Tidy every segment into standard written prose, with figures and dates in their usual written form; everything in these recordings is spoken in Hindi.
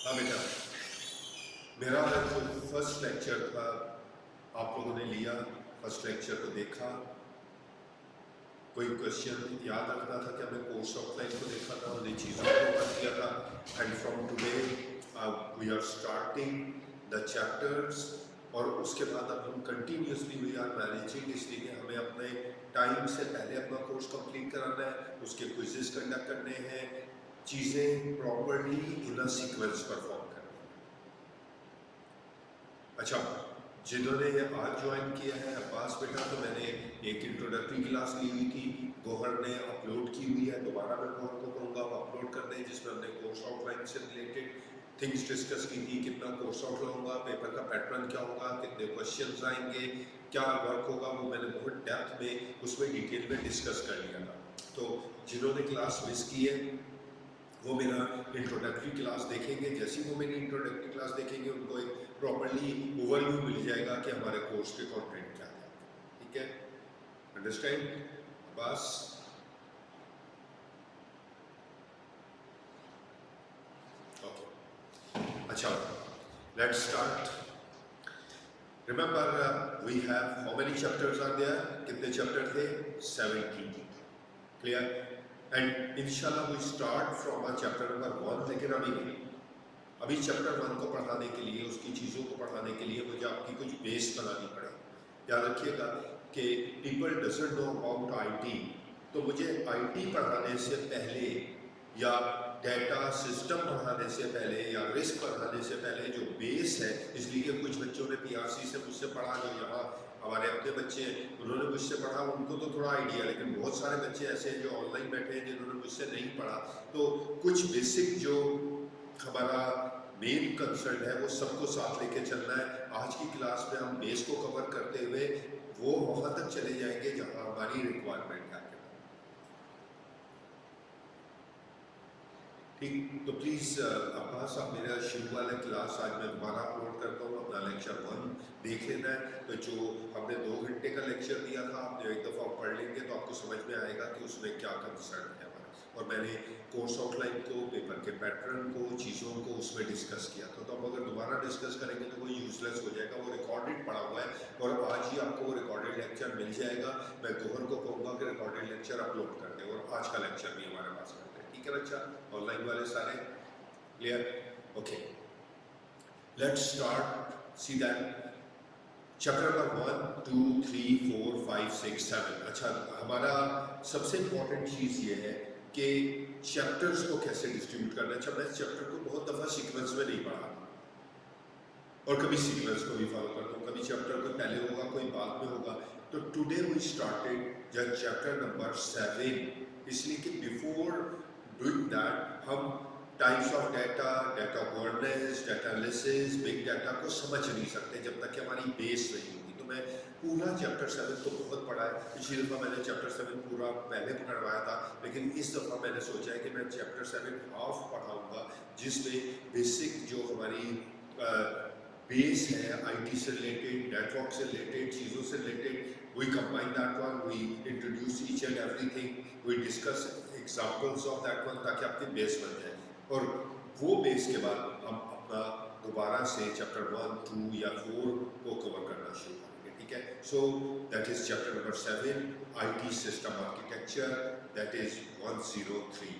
हाँ बेटा, मेरा जो फर्स्ट लेक्चर था आप लोगों ने लिया, फर्स्ट लेक्चर को देखा, कोई क्वेश्चन याद रखना था कि हमें कोर्स आउटलाइन को देखा था, उन्हें चीज़ों को कवर किया था। And from today we are starting the chapters, और उसके बाद अब हम कंटिन्यूसली वी आर मैनेजिंग, इसलिए कि हमें अपने टाइम से पहले अपना कोर्स कंप्लीट कराना है, उसके क्विजेस कंडक्ट करने हैं, चीज़ें properly in a sequence perform करनी है। अच्छा, जिन्होंने आज ज्वाइन किया है अब्बास बेटा, तो मैंने एक इंट्रोडक्टरी क्लास ली हुई थी, गोहर ने अपलोड की हुई है, दोबारा मैं गोहर को कहूँगा वो अपलोड कर दें, जिसमें हमने कोर्स आउटलाइन से रिलेटेड थिंग्स डिस्कस की थी, कितना कोर्स आउटलाइन होगा, पेपर का पैटर्न क्या होगा, कितने क्वेश्चंस आएंगे, क्या वर्क होगा, वो मैंने बहुत डेप्थ में उसमें डिटेल में डिस्कस कर लिया था। तो जिन्होंने क्लास मिस की है वो मेरा इंट्रोडक्टरी क्लास देखेंगे, जैसी वो मेरी इंट्रोडक्टरी क्लास देखेंगे उनको एक प्रॉपर्ली ओवरव्यू मिल जाएगा कि हमारे कोर्स के कंटेंट क्या है। ठीक है, अंडरस्टैंड? बस ओके, अच्छा, let's start. Remember we have how many chapters are there? कितने चैप्टर थे? 17। क्लियर? एंड इंशाल्लाह we start from a chapter number 1, लेकिन अभी नहीं, अभी चैप्टर 1 को पढ़ाने के लिए, उसकी चीज़ों को पढ़ाने के लिए मुझे आपकी कुछ बेस बनानी पड़ेगी। याद रखिएगा कि people doesn't know about IT, तो मुझे आईटी पढ़ाने से पहले या डेटा सिस्टम पढ़ाने से पहले या रिस्क पढ़ाने से पहले जो बेस है, इसलिए कि कुछ बच्चों ने पीआरसी से मुझसे पढ़ा, जो यहाँ हमारे अपने बच्चे हैं उन्होंने मुझसे पढ़ा, उनको तो थोड़ा आइडिया, लेकिन बहुत सारे बच्चे ऐसे हैं जो ऑनलाइन बैठे हैं जिन्होंने मुझसे नहीं पढ़ा। तो कुछ बेसिक जो हमारा मेन कंसर्न है वो सबको साथ लेके चलना है। आज की क्लास में हम बेस को कवर करते हुए वो वहां तक चले जाएंगे जहां हमारी रिक्वायरमेंट है। ठीक, तो प्लीज़ अब्बास आप मेरा शुरू वाला क्लास आज मैं दोबारा अपलोड करता हूँ, अपना लेक्चर 1 देख लेना है। तो जो हमने 2 घंटे का लेक्चर दिया था, आप एक दफ़ा पढ़ लेंगे तो आपको समझ में आएगा कि उसमें क्या कंसर्न है हमारा। और मैंने कोर्स आउटलाइन को, पेपर के पैटर्न को, चीज़ों को उसमें डिस्कस किया था। तो अब अगर दोबारा डिस्कस करेंगे तो वो यूजलेस हो जाएगा, वो रिकॉर्डेड पड़ा हुआ है और आज ही आपको वो रिकॉर्डेड लेक्चर मिल जाएगा। मैं गोहर को कहूँगा कि रिकॉर्डेड लेक्चर अपलोड कर दे और आज का लेक्चर भी हमारे पास कर दे। ठीक है बच्चा, ऑनलाइन वाले सारे clear? Okay, let's start. See that chapter number 1, 2, 3, 4, 5, 6, 7। अच्छा, हमारा सबसे इंपॉर्टेंट चीज़ ये है कि चैप्टर्स को कैसे डिस्ट्रीब्यूट करना है। अच्छा, मैं चैप्टर को बहुत दफ़ा सीक्वेंस में नहीं पढ़ा और कभी सीक्वेंस को भी फॉलो करता हूँ, कभी चैप्टर कोई पहले होगा कोई बाद में होगा। तो टुडे वी स्टार्टेड जब चैप्टर नंबर 7, इसलिए कि बिफोर डूइंग दैट हम types of data, data governance, data analysis, big data को समझ नहीं सकते जब तक कि हमारी बेस नहीं होगी। तो मैं पूरा चैप्टर 7 तो बहुत पढ़ा है, पिछली दफ़ा मैंने चैप्टर 7 पूरा पहले पढ़वाया था, लेकिन इस दफ़ा मैंने सोचा है कि मैं चैप्टर 7 हाफ पढ़ाऊँगा, जिसमें बेसिक जो हमारी बेस है आईटी से रिलेटेड, नेटवर्क से रिलेटेड, चीज़ों से related, we combine that one, we introduce each and everything, we discuss examples of that one, ताकि आपकी बेस बन जाए। और वो बेस के बाद हम अपना दोबारा से चैप्टर 1, 2 या 4 को कवर करना शुरू करेंगे। ठीक है, so that is chapter number 7, IT system architecture, that is 103।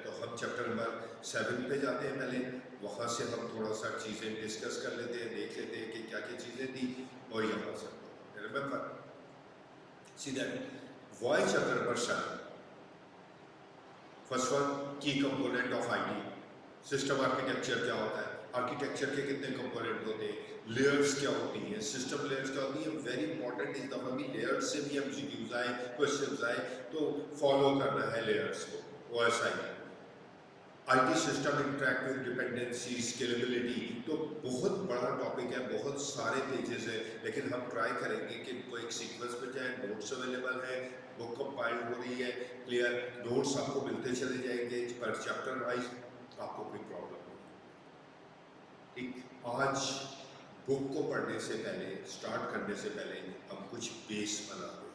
तो हम चैप्टर नंबर 7 पे जाते हैं। पहले वहाँ से हम थोड़ा सा चीज़ें डिस्कस कर लेते हैं, देख लेते हैं कि क्या क्या चीज़ें थी और यहाँ से remember see that why chapter number 7। First one, key component of IT system architecture क्या होता है, आर्किटेक्चर के कितने कंपोनेंट होते हैं, लेयर्स क्या होती हैं, सिस्टम लेयर्स क्या होती है, वेरी इंपॉर्टेंट। इस दफा भी लेयर्स से भी एमसीक्यूज आए, क्वेश्चंस आए, तो फॉलो करना है लेयर्स को। OSI, IT system interact with dependency, scalability, तो बहुत बड़ा टॉपिक है, बहुत सारे पेजेस है, लेकिन हम ट्राई करेंगे कि इनको एक सीक्वेंस में जाए। नोट्स अवेलेबल है, बुक कंपाइल हो रही है, क्लियर, नोट्स आपको मिलते चले जाएंगे पर चैप्टर वाइज, आपको कोई प्रॉब्लम नहीं। ठीक, आज बुक को पढ़ने से पहले, स्टार्ट करने से पहले हम कुछ बेस बना दें।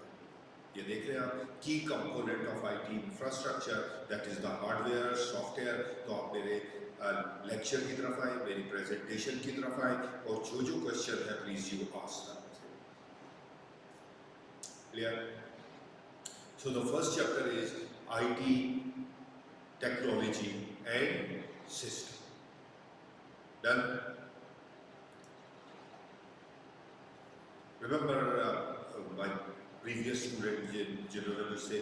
ये देख रहे हैं आप, की component of IT infrastructure, that is the hardware, software. तो आप मेरे लेक्चर की तरफ आए, मेरी प्रेजेंटेशन की तरफ आए और जो क्वेश्चन है please you ask that. Clear? So the first chapter is IT technology and system. Done? Remember my previous student जिन्होंने मुझसे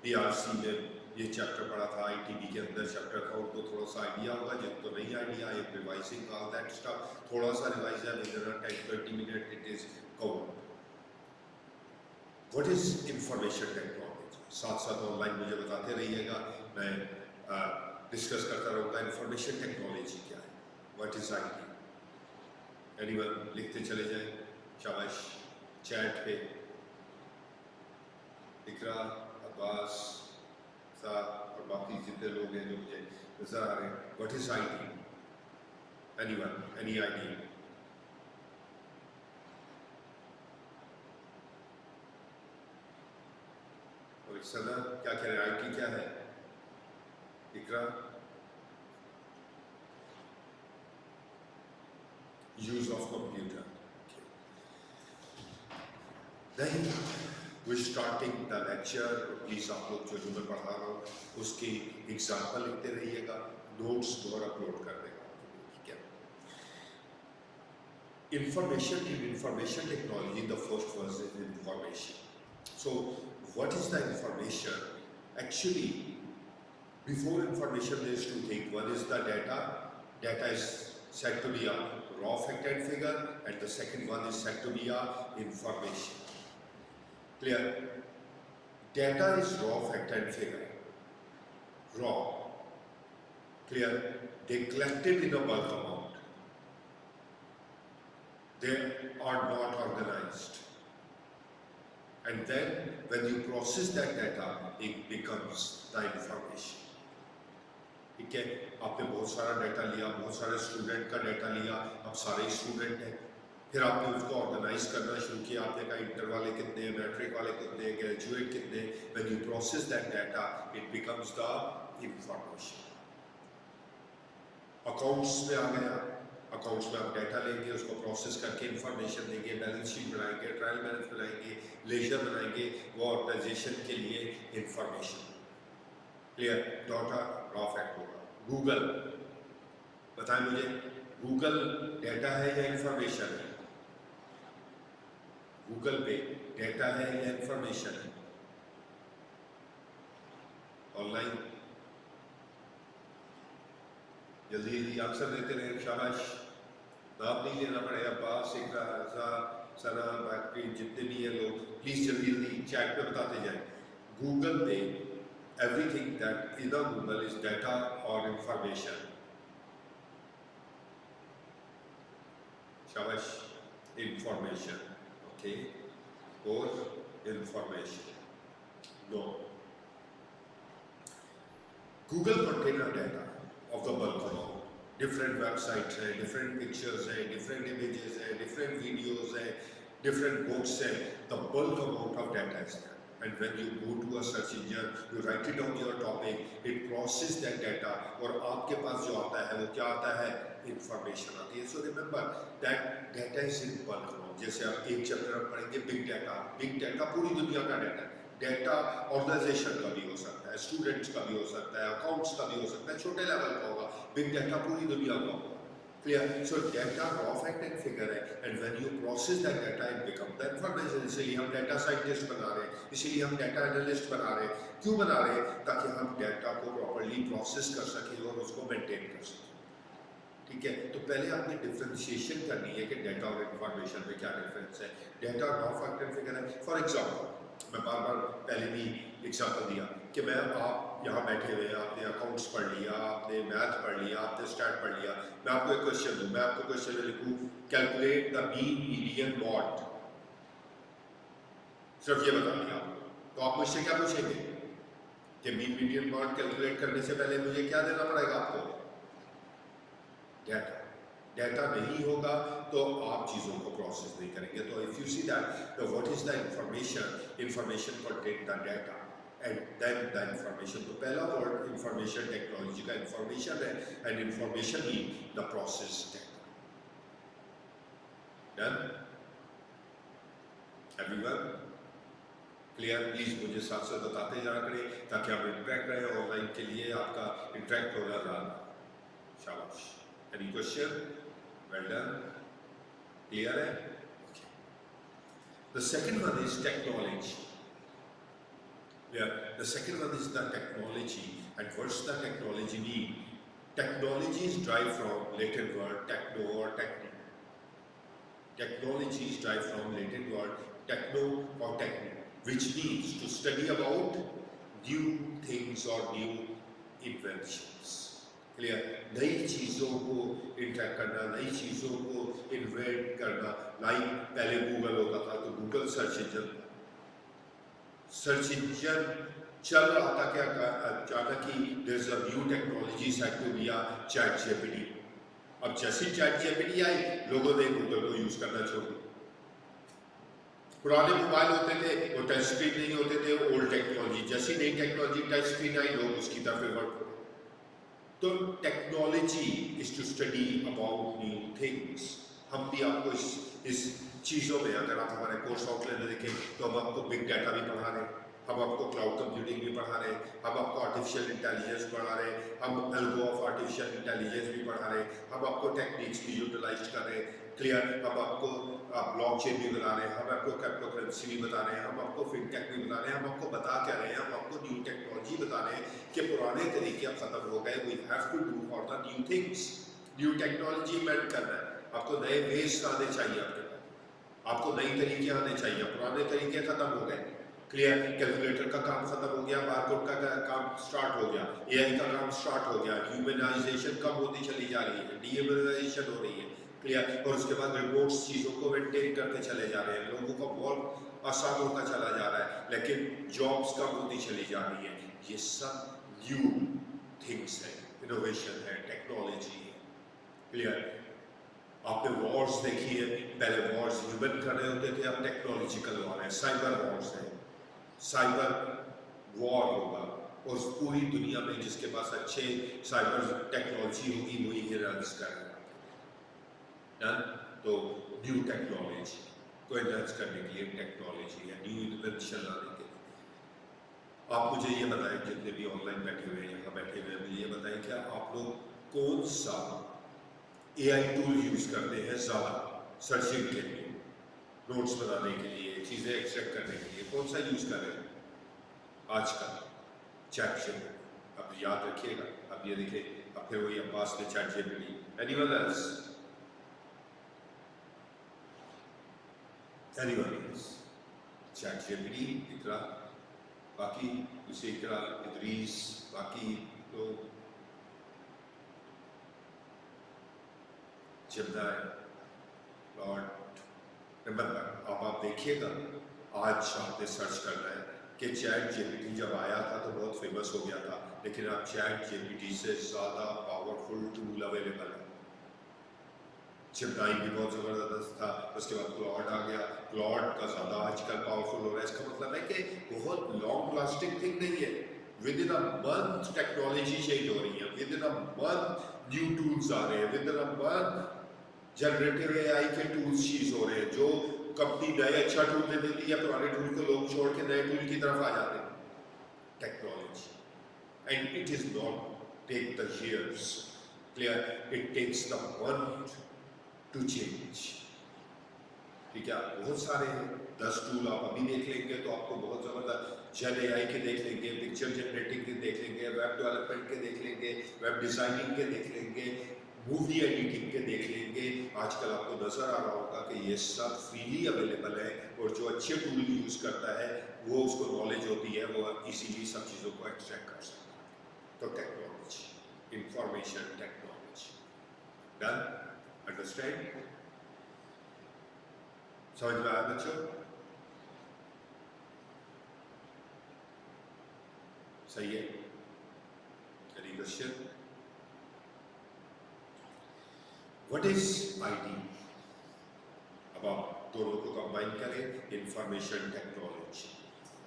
PRC में ये चैप्टर पढ़ा था, ITB के अंदर चैप्टर था, उनको थोड़ा सा आइडिया होगा, जिनको नहीं idea, I am revising all that stuff, थोड़ा सा रिवाइज है, with in 10-20 minute it is covered. What is information technology? साथ साथ ऑनलाइन मुझे बताते रहिएगा, मैं डिस्कस करता रहूँगा इंफॉर्मेशन टेक्नोलॉजी क्या है, व्हाट इज IT। एनीवन लिखते चले जाए, शाबाश। चैट पे इकरा, अब्बास, साथ और बाकी जितने लोग हैं जो मुझे नजर आ रहे हैं, what is IT? Anyone, any idea? और सना क्या कह रहे हैं, IT क्या है? Iqra, use of computer. नहीं, we starting the lecture. Please आप लोग जो मैं पढ़ा रहा हूँ उसकी एग्जाम्पल लिखते रहिएगा, नोट्स दोबारा अपलोड कर देगा, ठीक है? Information, in information technology the first word is information. So what is the information? Actually before information there is two things. One is the data. Data is said to be a raw fact and figure, and the second one is said to be a information. Clear? Data is raw fact and figure. Raw. Clear? They collected in a bulk amount. They are not organized. And then when you process that data, it becomes the information. ठीक है? आपने बहुत सारा डाटा लिया, बहुत सारे स्टूडेंट का डाटा लिया, अब सारे स्टूडेंट हैं, फिर आपने उसको ऑर्गेनाइज करना शुरू किया, आपने कहा इंटर वाले कितने, मैट्रिक वाले कितने, ग्रेजुएट कितने। When you process that data it becomes the information. Accounts में आ गया, अकाउंट्स में आप डाटा लेंगे, उसको प्रोसेस करके इंफॉर्मेशन देंगे, बैलेंस शीट बनाएंगे, ट्रायल बैलेंस बनाएंगे, लेजर बनाएंगे, वो ऑर्गेनाइजेशन के लिए information. Clear? Data raw fact होगा। गूगल, बताएं मुझे, गूगल डाटा है या इंफॉर्मेशन है? गूगल पे डाटा है या इंफॉर्मेशन है? ऑनलाइन जल्दी जल्दी आंसर देते रहे, शाबाश। नाम नहीं लेना पड़ेगा, पास एक सना बाकी जितने भी हैं लोग, प्लीज जल्दी जल्दी चैट पे बताते जाएं। गूगल पे everything that in the Google is data or information. Shabash, information, okay, or information. No. Google contains data of the bulk amount. Different websites है, different pictures है, different images है, different videos है, different books है. The bulk amount of data is there. And when you go to a search engine, you write it down your topic, it processes that data, और आपके पास जो आता है वो क्या आता है? Information आती है। So remember that data is in bulk amount. जैसे आप एक चैप्टर में पढ़ेंगे बिग डाटा, बिग डाटा पूरी दुनिया का डाटा, डाटा ऑर्गेनाइजेशन का भी हो सकता है, स्टूडेंट्स का भी हो सकता है, अकाउंट्स का भी हो सकता है, छोटे लेवल का होगा, बिग डाटा पूरी दुनिया का होगा। Clear? So data raw fact and figure है, and when you process that data it becomes the information. इसीलिए हम डाटा साइंटिस्ट बना रहे हैं, इसीलिए हम डाटा एनालिस्ट बना रहे हैं। क्यों बना रहे हैं? ताकि हम डाटा को प्रॉपर्ली प्रोसेस कर सकें और उसको मेंटेन कर सकें। ठीक है? तो पहले आपने डिफरेंशिएशन करनी है कि डाटा और इंफॉर्मेशन में क्या डिफरेंस है। Data raw fact and figure है। फॉर एग्जाम्पल, मैं बार बार पहले भी एग्जाम्पल दिया कि मैं आप यहाँ बैठे हुए हैं, आपने अकाउंट्स पढ़ लिया, आपने मैथ पढ़ लिया, आपने स्टैट पढ़ लिया, मैं आपको एक क्वेश्चन दूँ, मैं आपको क्वेश्चन में लिखूँ calculate the mean median mode, सिर्फ ये बता दिया आपको, तो आप मुझसे क्या पूछेंगे कि मीन मीडियन मॉड कैलकुलेट करने से पहले मुझे क्या देना पड़ेगा आपको? डाटा। डाटा नहीं होगा तो आप चीज़ों को प्रोसेस नहीं करेंगे। तो if you see that what is the information, information contain the data and then the information. तो पहला वर्ड इंफॉर्मेशन टेक्नोलॉजी का इंफॉर्मेशन है, एंड इंफॉर्मेशन ही the process done. Everyone clear? Please मुझे साथ साथ बताते जाना करें ताकि आप इंटरेक्ट रहे ऑनलाइन के लिए, आपका इंटरेक्ट होना ज़्यादा। शाबाश। Any question? Well done. Clear है? The second one is technology. Yeah, the second one is the technology. And what's the technology mean? Technology is derived from Latin word techno or techno. Technology is derived from Latin word techno or techno, which means to study about new things or new inventions. Clear? नई चीज़ों को इंटरेक्ट करना, नई चीज़ों को इन्वेंट करना। लाइक पहले गूगल होता था तो गूगल सर्च इंजन चल रहा था, क्या अचानक ही there is a new technology set to be ChatGPT. अब जैसे चैट जीपीटी आई, लोगों ने गूगल को यूज करना छोड़ दिया। पुराने मोबाइल होते थे वो टच स्क्रीन नहीं होते थे, ओल्ड टेक्नोलॉजी। जैसी नई टेक्नोलॉजी टच स्क्रीन आई, लोग उसकी तरफ रिवर्ट हो गए। तो technology is to study about new things. हम भी आपको इस चीज़ों में, अगर आप हमारे कोर्स आउटलाइन देखें तो हम आपको बिग डाटा भी पढ़ा रहे हैं, हम आपको क्लाउड कंप्यूटिंग भी पढ़ा रहे हैं, हम आपको आर्टिफिशियल इंटेलिजेंस पढ़ा रहे हैं, हम एल्गो ऑफ आर्टिफिशियल इंटेलिजेंस भी पढ़ा रहे हैं, हम आपको टेक्निक्स भी यूटिलाइज कर रहे हैं। क्लियर? हम आपको ब्लॉकचेन भी बता रहे हैं, हम आपको क्रिप्टोकरेंसी भी बता रहे हैं, हम आपको फिनटेक भी बता रहे हैं। हम आपको बता क्या रहे हैं? हम आपको न्यू टेक्नोलॉजी बता रहे हैं कि पुराने तरीके अब खत्म हो गए। We have to do for the new things. New technology invent करना है, आपको नए वेज आने चाहिए, आपको नई तरीके आने चाहिए। पुराने तरीके खत्म हो गए। क्लियर? कैलकुलेटर का काम खत्म हो गया, बारकोड का काम स्टार्ट हो गया, एआई का काम स्टार्ट हो गया, ह्यूमनाइजेशन कम होती चली जा रही है, डीह्यूमनाइजेशन हो रही है। क्लियर? और उसके बाद रिपोर्ट्स चीज़ों को मेंटेन करते चले जा रहे हैं, लोगों का बहुत आसान होता चला जा रहा है, लेकिन जॉब्स कम होती चली जा रही है। ये सब न्यू थिंग्स है, इनोवेशन है, टेक्नोलॉजी है। क्लियर? आपने वॉर्स देखी है, पहले वॉर्स ह्यूमन कर रहे होते थे, अब टेक्नोलॉजिकल वॉर है, साइबर वॉर्स है। साइबर वॉर होगा और पूरी दुनिया में जिसके पास अच्छे साइबर टेक्नोलॉजी होगी वही एनहांस करेगा। तो न्यू टेक्नोलॉजी को एनहांस करने के लिए टेक्नोलॉजी है, न्यू इन्वेंशन लाने के लिए। आप मुझे ये बताएं, जितने भी ऑनलाइन बैठे हुए हैं, यहाँ बैठे हुए हैं, मुझे ये बताएं क्या आप लोग कौन सा एआई टूल यूज करते हैं ज़्यादा सर्चिंग के लिए, नोट्स बनाने के लिए, चीज़ें एक्सट्रैक्ट करने के लिए? कौन सा यूज कर रहे हैं आजकल? Chat GPT. अब याद रखिएगा, अब ये देखिए, अब फिर वही अब्बास ने ChatGPT. Anyone else? Anyone else? ChatGPT, Iqra, बाकी उसे इकरा, इदरीस, बाकी लोग, जमदार, लॉर्ड। रिमेंबर, अब आप देखिएगा, आज आपने सर्च करना है कि चैट जीपीटी जब आया था तो बहुत फेमस हो गया था, लेकिन अब चैट जीपीटी से ज़्यादा पावरफुल टूल अवेलेबल है। जिमनाई भी बहुत ज़बरदस्त था, उसके बाद क्लॉड आ गया, क्लॉड का ज़्यादा आजकल पावरफुल हो रहा है। इसका मतलब है कि बहुत लॉन्ग लास्टिंग थिंग नहीं है। Within a month technology change हो रही है, within a month new tools आ रहे हैं, within a month generative AI के टूल्स चीज हो रहे हैं। जो कंपनी नए अच्छा टूल दे देती है, पुराने टूल को लोग छोड़ के नए टूल की तरफ आ जाते हैं। Technology, and it is not take the years. Clear? It takes the month to change. ठीक है? बहुत सारे 10 टूल आप अभी देख लेंगे तो आपको बहुत जबरदस्त, जेन एआई के देख लेंगे, पिक्चर जनरेटिंग के देख लेंगे, वेब डेवलपमेंट के देख लेंगे, वेब डिजाइनिंग के देख लेंगे, मूवी एडिटिंग के देख लेंगे। आजकल आपको नजर आ रहा होगा कि ये सब फ्रीली अवेलेबल है, और जो अच्छे टूल यूज करता है वो, उसको नॉलेज होती है, वो इजीली सब चीज़ों को एक्सट्रैक्ट कर सकता है। तो technology, information technology. Done? Understand? समझ में आया बच्चों? सही है? Any question? What is IT? अब आप दोनों को कंबाइन करें, इंफॉर्मेशन टेक्नोलॉजी,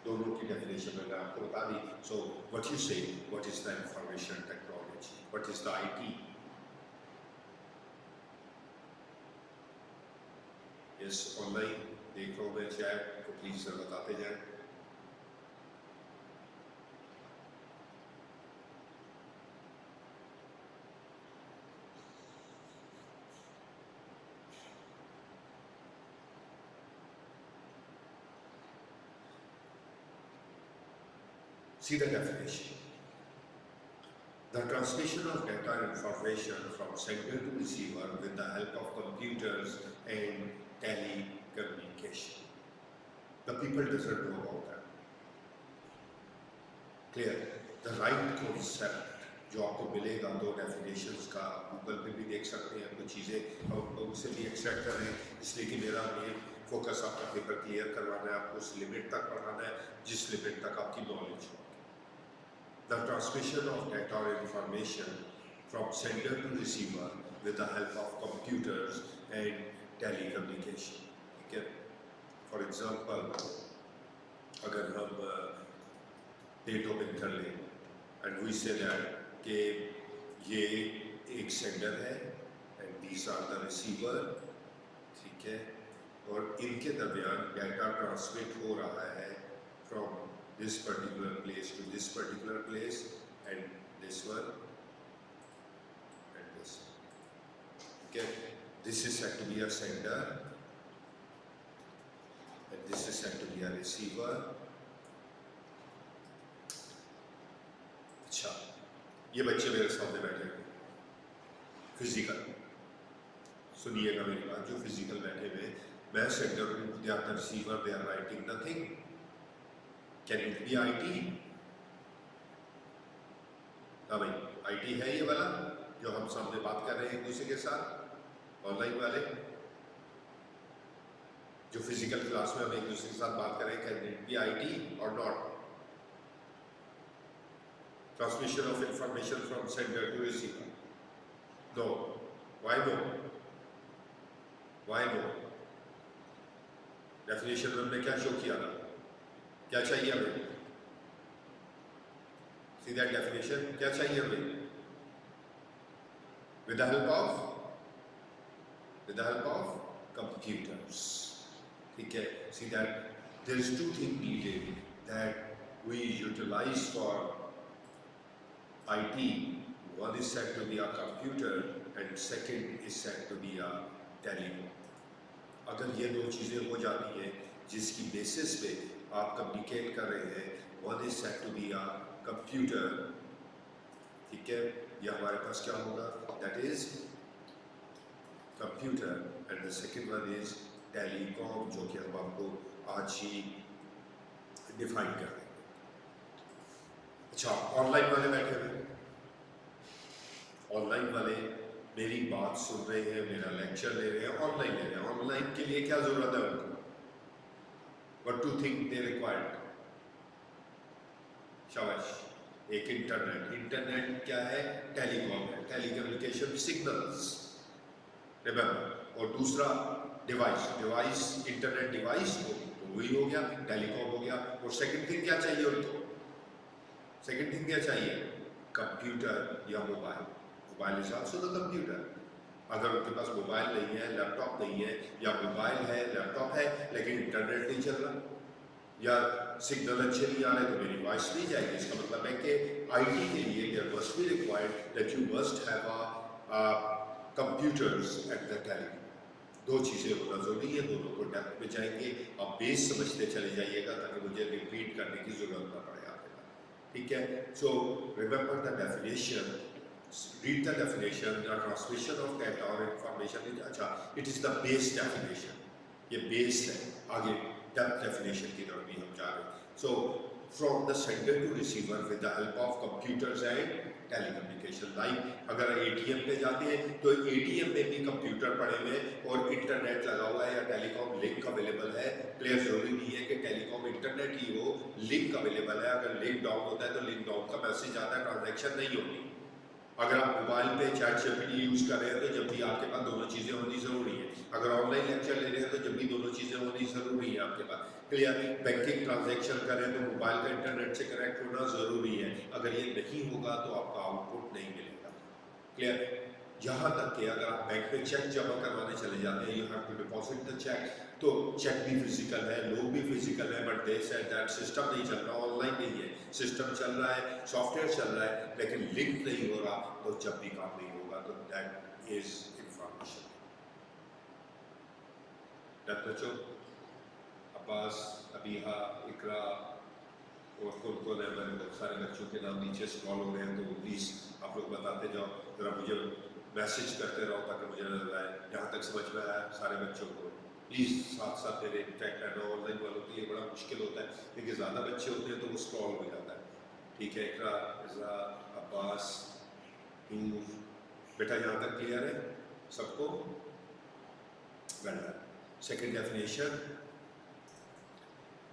दोनों की डेफिनेशन मैंने आपको बता दी. सो व्हाट यू से, what is the information technology, what is the IT? Yes, online देख रहा हूँ मैं चैट, तो प्लीज सर बताते जाएं. See the definition. The transmission of data and information from sender to receiver with the help of computers and telecommunication. The people doesn't know about that. Clear? The right concept जो आपको मिलेगा दो डेफिनेशंस का, गूगल पे भी देख सकते हैं, कुछ चीज़ें हम उनसे भी एक्सट्रैक्ट कर रहे हैं, इसलिए कि मेरा मेन फोकस आपका पेपर क्लियर करवाना है, आपको उस लिमिट तक पढ़ाना है जिस लिमिट तक आपकी नॉलेज हो. The transmission of data or information from sender to receiver with the help of computers and telecommunication. ठीक है? For example, अगर हम date open कर लें and we say that कि ये एक sender है and these are the receiver, ठीक है? और इनके दरमियान data transmit हो रहा है from this particular place to this particular place, and this one and this one. Okay, this is said to be a sender and this is said to be a receiver. अच्छा, ये बच्चे मेरे सामने बैठे हुए फिजिकल, सुनिएगा मेरी बात, जो फिजिकल बैठे हुए, मैं सेंडर हूँ, they are the receiver, they are writing nothing. Can it be IT? हाँ भाई, IT है ये वाला जो हम सामने बात कर रहे हैं एक दूसरे के साथ, ऑनलाइन वाले जो फिजिकल क्लास में हम एक दूसरे के साथ बात कर रहे हैं. Can it be IT or not? Transmission of information from sender to receiver. No. Why no? Why no? Definition में हमने क्या शो किया था? क्या चाहिए हमें? See that definition? क्या चाहिए हमें? With the help of computers. ठीक है? See that there is two things needed that we utilize for IT. One is said to be a computer and second is said to be a telephone. अगर ये दो चीजें हो जाती हैं जिसकी बेसिस पे आप कम्युनिकेट कर रहे हैं, one is set to be a computer, ठीक है, ये हमारे पास क्या होगा, that is computer, and the second one is telecom, जो कि हम आपको आज ही डिफाइन कर रहे हैं. अच्छा, ऑनलाइन वाले बैठे हुए, ऑनलाइन वाले मेरी बात सुन रहे हैं, मेरा लेक्चर ले रहे हैं, ऑनलाइन ले रहे हैं. ऑनलाइन के लिए क्या जरूरत है उनको? What do you think they required? शाबाश, एक इंटरनेट. इंटरनेट क्या है? टेलीकॉम है, टेलीकम्युनिकेशन सिग्नल्स, रिमेंबर. और दूसरा डिवाइस, डिवाइस इंटरनेट डिवाइस हो तो वही हो गया, टेलीकॉम हो गया. और सेकंड थिंग क्या चाहिए उनको? सेकंड थिंग क्या चाहिए? कंप्यूटर या mobile. Mobile is also the computer. अगर उनके पास मोबाइल नहीं है, लैपटॉप नहीं है, या मोबाइल है, लैपटॉप है, लेकिन इंटरनेट नहीं चल रहा या सिग्नल अच्छे नहीं आ रहे, तो मेरी वॉइस नहीं जाएगी. इसका मतलब है कि आईटी के लिए there must be required that you must have a computers at the telecom. दो चीज़ें होना जरूरी है, दोनों को डेप्थ में जाएंगे, आप बेस समझते चले जाइएगा ताकि मुझे रिपीट करने की जरूरत ना पड़े आपके पास. ठीक है? So remember the definition. Read the definition. The transmission of data or information is अच्छा, it is the base definition. ये base है. आगे depth definition की तरफ भी हम जा रहे हैं. So from the sender to receiver with the help of computers and telecommunication. Like अगर ATM पे जाते हैं तो ATM में भी कंप्यूटर पड़े हुए और इंटरनेट लगा हुआ है या टेलीकॉम लिंक अवेलेबल है. क्लियर, जरूरी नहीं है कि टेलीकॉम इंटरनेट ही हो, लिंक अवेलेबल है. अगर लिंक डाउन होता है तो लिंक डाउन का मैसेज आता है, ट्रांजैक्शन नहीं होगी. अगर आप मोबाइल पे चैट जीपीटी यूज कर रहे हैं तो जब भी आपके पास दोनों चीज़ें होनी ज़रूरी है। अगर ऑनलाइन लेक्चर ले रहे हैं तो जब भी दोनों चीज़ें होनी ज़रूरी है आपके पास। क्लियर? बैंकिंग ट्रांजैक्शन करें तो मोबाइल का इंटरनेट से कनेक्ट होना ज़रूरी है। अगर ये नहीं होगा तो आपका आउटपुट नहीं मिलेगा। क्लियर? यहाँ तक कि अगर आप बैंक में चेक जमा करवाने चले जाते हैं, you have to deposit the cheque, तो चेक भी फिजिकल है, लोग भी फिजिकल है, but they said that system नहीं चल रहा, ऑनलाइन नहीं है, सिस्टम चल रहा है, सॉफ्टवेयर चल रहा है, लेकिन लिंक नहीं हो रहा, तो जब भी काम नहीं होगा तो दैट इज इंफॉर्मेशन। बच्चों, अब्बास, अबीहा, इकरा और कौन है, मैंने बहुत सारे बच्चों के नाम नीचे स्क्रॉल हो रहे हैं, तो प्लीज़ आप लोग बताते जाओ, जरा मुझे मैसेज करते रहो ताकि मुझे नजर आए यहाँ तक समझ में आया सारे बच्चों को। प्लीज़ साथ साथ मेरे इनफैक्ट है ना ऑनलाइन वालों के लिए बड़ा मुश्किल होता है क्योंकि ज़्यादा बच्चे होते हैं तो वो स्क्रॉल हो जाता है। ठीक है, इकरा, इज़ा, अब्बास, नूर, बेटा यहाँ तक क्लियर है सबको? Well done. Second definition,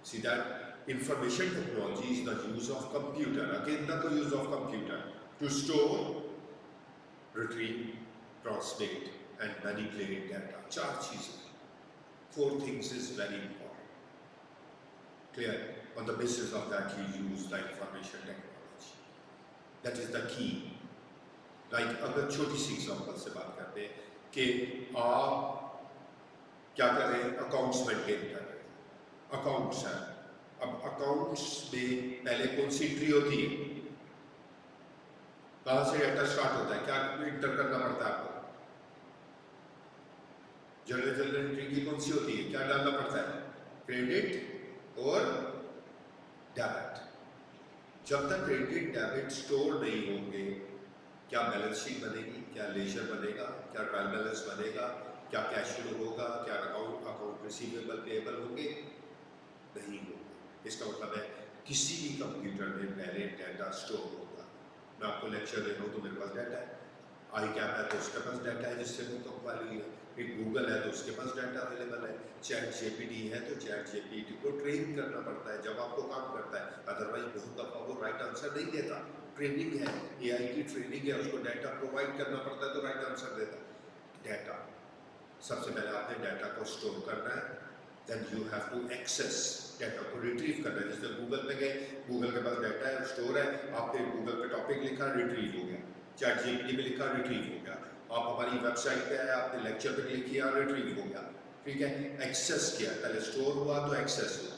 see that information technology is the use of computer, again the use of computer to store, retrieve, transmit and manipulate data. चार चीजें, four things is very important. Clear? On the basis of that you use the information technology. That is the key. Like अगर छोटी सी एग्जांपल से बात करते हैं कि आप क्या कर रहे हैं, अकाउंट्स मेंटेन कर रहे हैं, अकाउंट्स है। अब अकाउंट्स में पहले कौन सी एंट्री होती है, कहां से डेटा स्टार्ट होता है, क्या इंटर करना पड़ता है आपको? जनरल एंट्री की कौन सी होती है, क्या डालना पड़ता है? क्रेडिट और डेबिट। जब तक क्रेडिट डेबिट स्टोर नहीं होंगे, क्या बैलेंस शीट बनेगी, क्या लेजर बनेगा, क्या ट्रायल बैलेंस बनेगा, क्या कैश फ्लो होगा, क्या अकाउंट रिसीवेबल पेएबल होंगे? नहीं होगा। इसका मतलब है किसी भी कंप्यूटर में पहले डाटा स्टोर होगा। मैं आपको लेक्चर दे रहा हूँ तो मेरे पास डाटा है, आई कैप है तो उसके पास डाटा है जिससे मैं कंपाइल हुई है, फिर गूगल है तो उसके पास डाटा अवेलेबल है, चैट जीपीटी है तो चैट जीपीटी को ट्रेन करना पड़ता है जब आपको काम करता है, अदरवाइज बहुत दफा वो राइट आंसर नहीं देता। ट्रेनिंग है, एआई की ट्रेनिंग है, उसको डाटा प्रोवाइड करना पड़ता है तो राइट आंसर देता है। डाटा, सबसे पहले आपने डाटा को स्टोर करना है, then you have to access, data को रिट्रीव करना है। जैसे गूगल पे गए, गूगल के पास डाटा है, स्टोर है, आपने गूगल पे टॉपिक लिखा, रिट्रीव हो गया, चैट जीपीटी में लिखा, रिट्रीव हो गया, आप हमारी वेबसाइट पे आए, आपने लेक्चर पे क्लिक किया, रिट्रीव हो गया। ठीक है, एक्सेस किया, पहले स्टोर हुआ तो एक्सेस हुआ,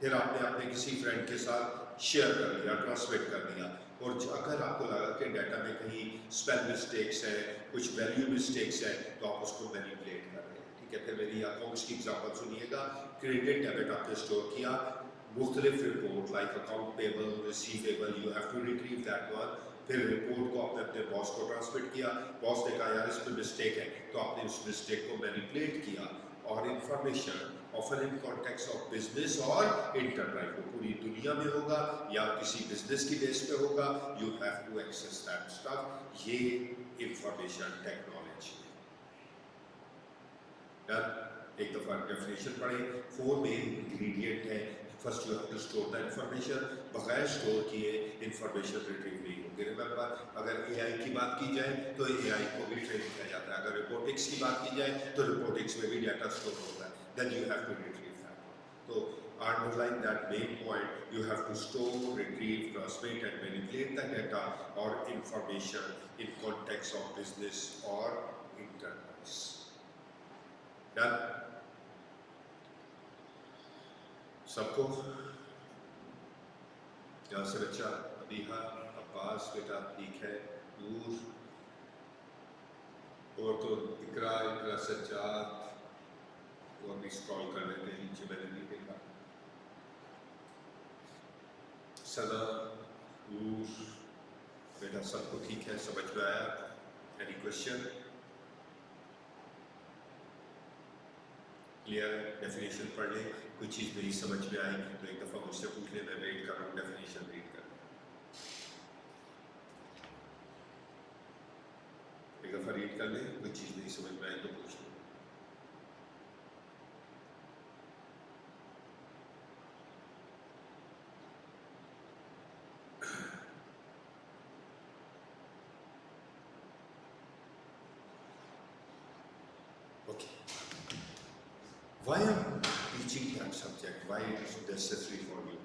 फिर आपने अपने किसी फ्रेंड के साथ शेयर कर लिया, ट्रांसमिट कर दिया, और अगर आपको लगा कि डाटा में कहीं स्पेल मिस्टेक्स है, कुछ वैल्यू मिस्टेक्स है, तो आप उसको मैनिपुलेट कर रहे हैं। ठीक है, फिर मेरी अकाउंट्स की एग्जांपल सुनिएगा। क्रेडिट डेबिट आपने स्टोर किया, मुख्तलिफ report like account payable, receivable, you have to retrieve that one, फिर रिपोर्ट को आपने अपने बॉस को ट्रांसमिट किया, बॉस ने कहा यार इस पर मिस्टेक है, तो आपने उस मिस्टेक को मैनिपुलेट किया, और information often in context of business और इंटरप्राइज, वो पूरी दुनिया में होगा या किसी बिजनेस की बेस पे होगा, you have to access that stuff. ये इंफॉर्मेशन टेक्नोलॉजी है। एक दफा डेफिनेशन पढ़े, 4 मेन इंग्रेडिएंट है। First you have to store the information, बगैर स्टोर किए इंफॉर्मेशन रिट्रीव नहीं होगी। रिमेंबर, अगर एआई की बात की जाए तो एआई को भी ट्रेन किया जाता है, अगर रिपोर्टिक्स की बात की जाए तो रिपोर्टिक्स में भी डाटा स्टोर होता है, then you have to retrieve that. तो underline that main point, you have to store, retrieve, transmit and manipulate the data or information in context of business or enterprise. Done? सबको यहाँ से बच्चा, अबीहा, अब्बास बेटा ठीक है, नूर, और तो इकरा, इकरा सज्जाद, और भी स्क्रॉल कर लेते हैं नीचे, मैंने नहीं देखा, सना, नूर बेटा सबको ठीक है, समझ में आया? Any question? क्लियर? डेफिनेशन पढ़ लें, कुछ चीज़ नहीं समझ में आई तो एक दफ़ा मुझसे पूछ लें, मैं वेट कर रहा हूँ डेफिनेशन रीड कर, एक दफ़ा रीड कर लें, कुछ चीज़ नहीं समझ में आई तो पूछ लें। Why I'm teaching that subject? Why it is necessary for you?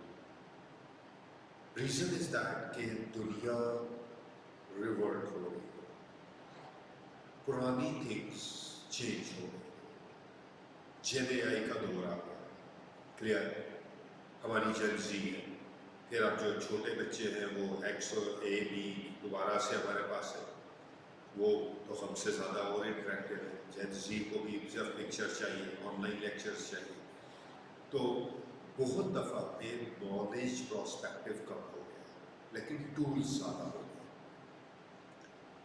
Reason is that कि दुनिया रिवर्ट हो रही है, पुरानी थिंग्स चेंज हो रही है, जेन AI का दौर आ गया, क्लियर? हमारी जेन Z है, फिर अब जो छोटे बच्चे हैं वो X और A B दोबारा से हमारे पास है, वो तो हमसे ज़्यादा और इंटरेक्टेड है। जेन Z को भी सिर्फ लेक्चर चाहिए, ऑनलाइन लेक्चर्स चाहिए। तो बहुत दफ़ा पे नॉलेज प्रोस्पेक्टिव कम हो गया, लेकिन टूल्स ज़्यादा हो गए।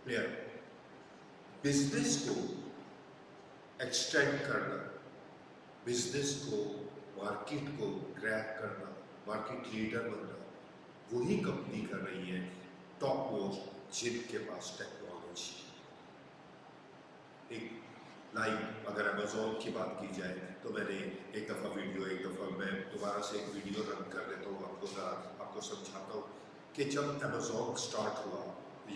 क्लियर? बिजनेस को एक्सटेंड करना, बिजनेस को, मार्केट को क्रैक करना, मार्केट लीडर बनना, वही कंपनी कर रही है टॉप मोस्ट जिनके पास टेक्नोलॉजी। एक लाइक अगर अमेज़ॉन की बात की जाए तो मैंने एक दफ़ा मैं दोबारा से एक वीडियो रन कर देता हूँ, आपको समझाता हूँ कि जब अमेज़ॉन स्टार्ट हुआ,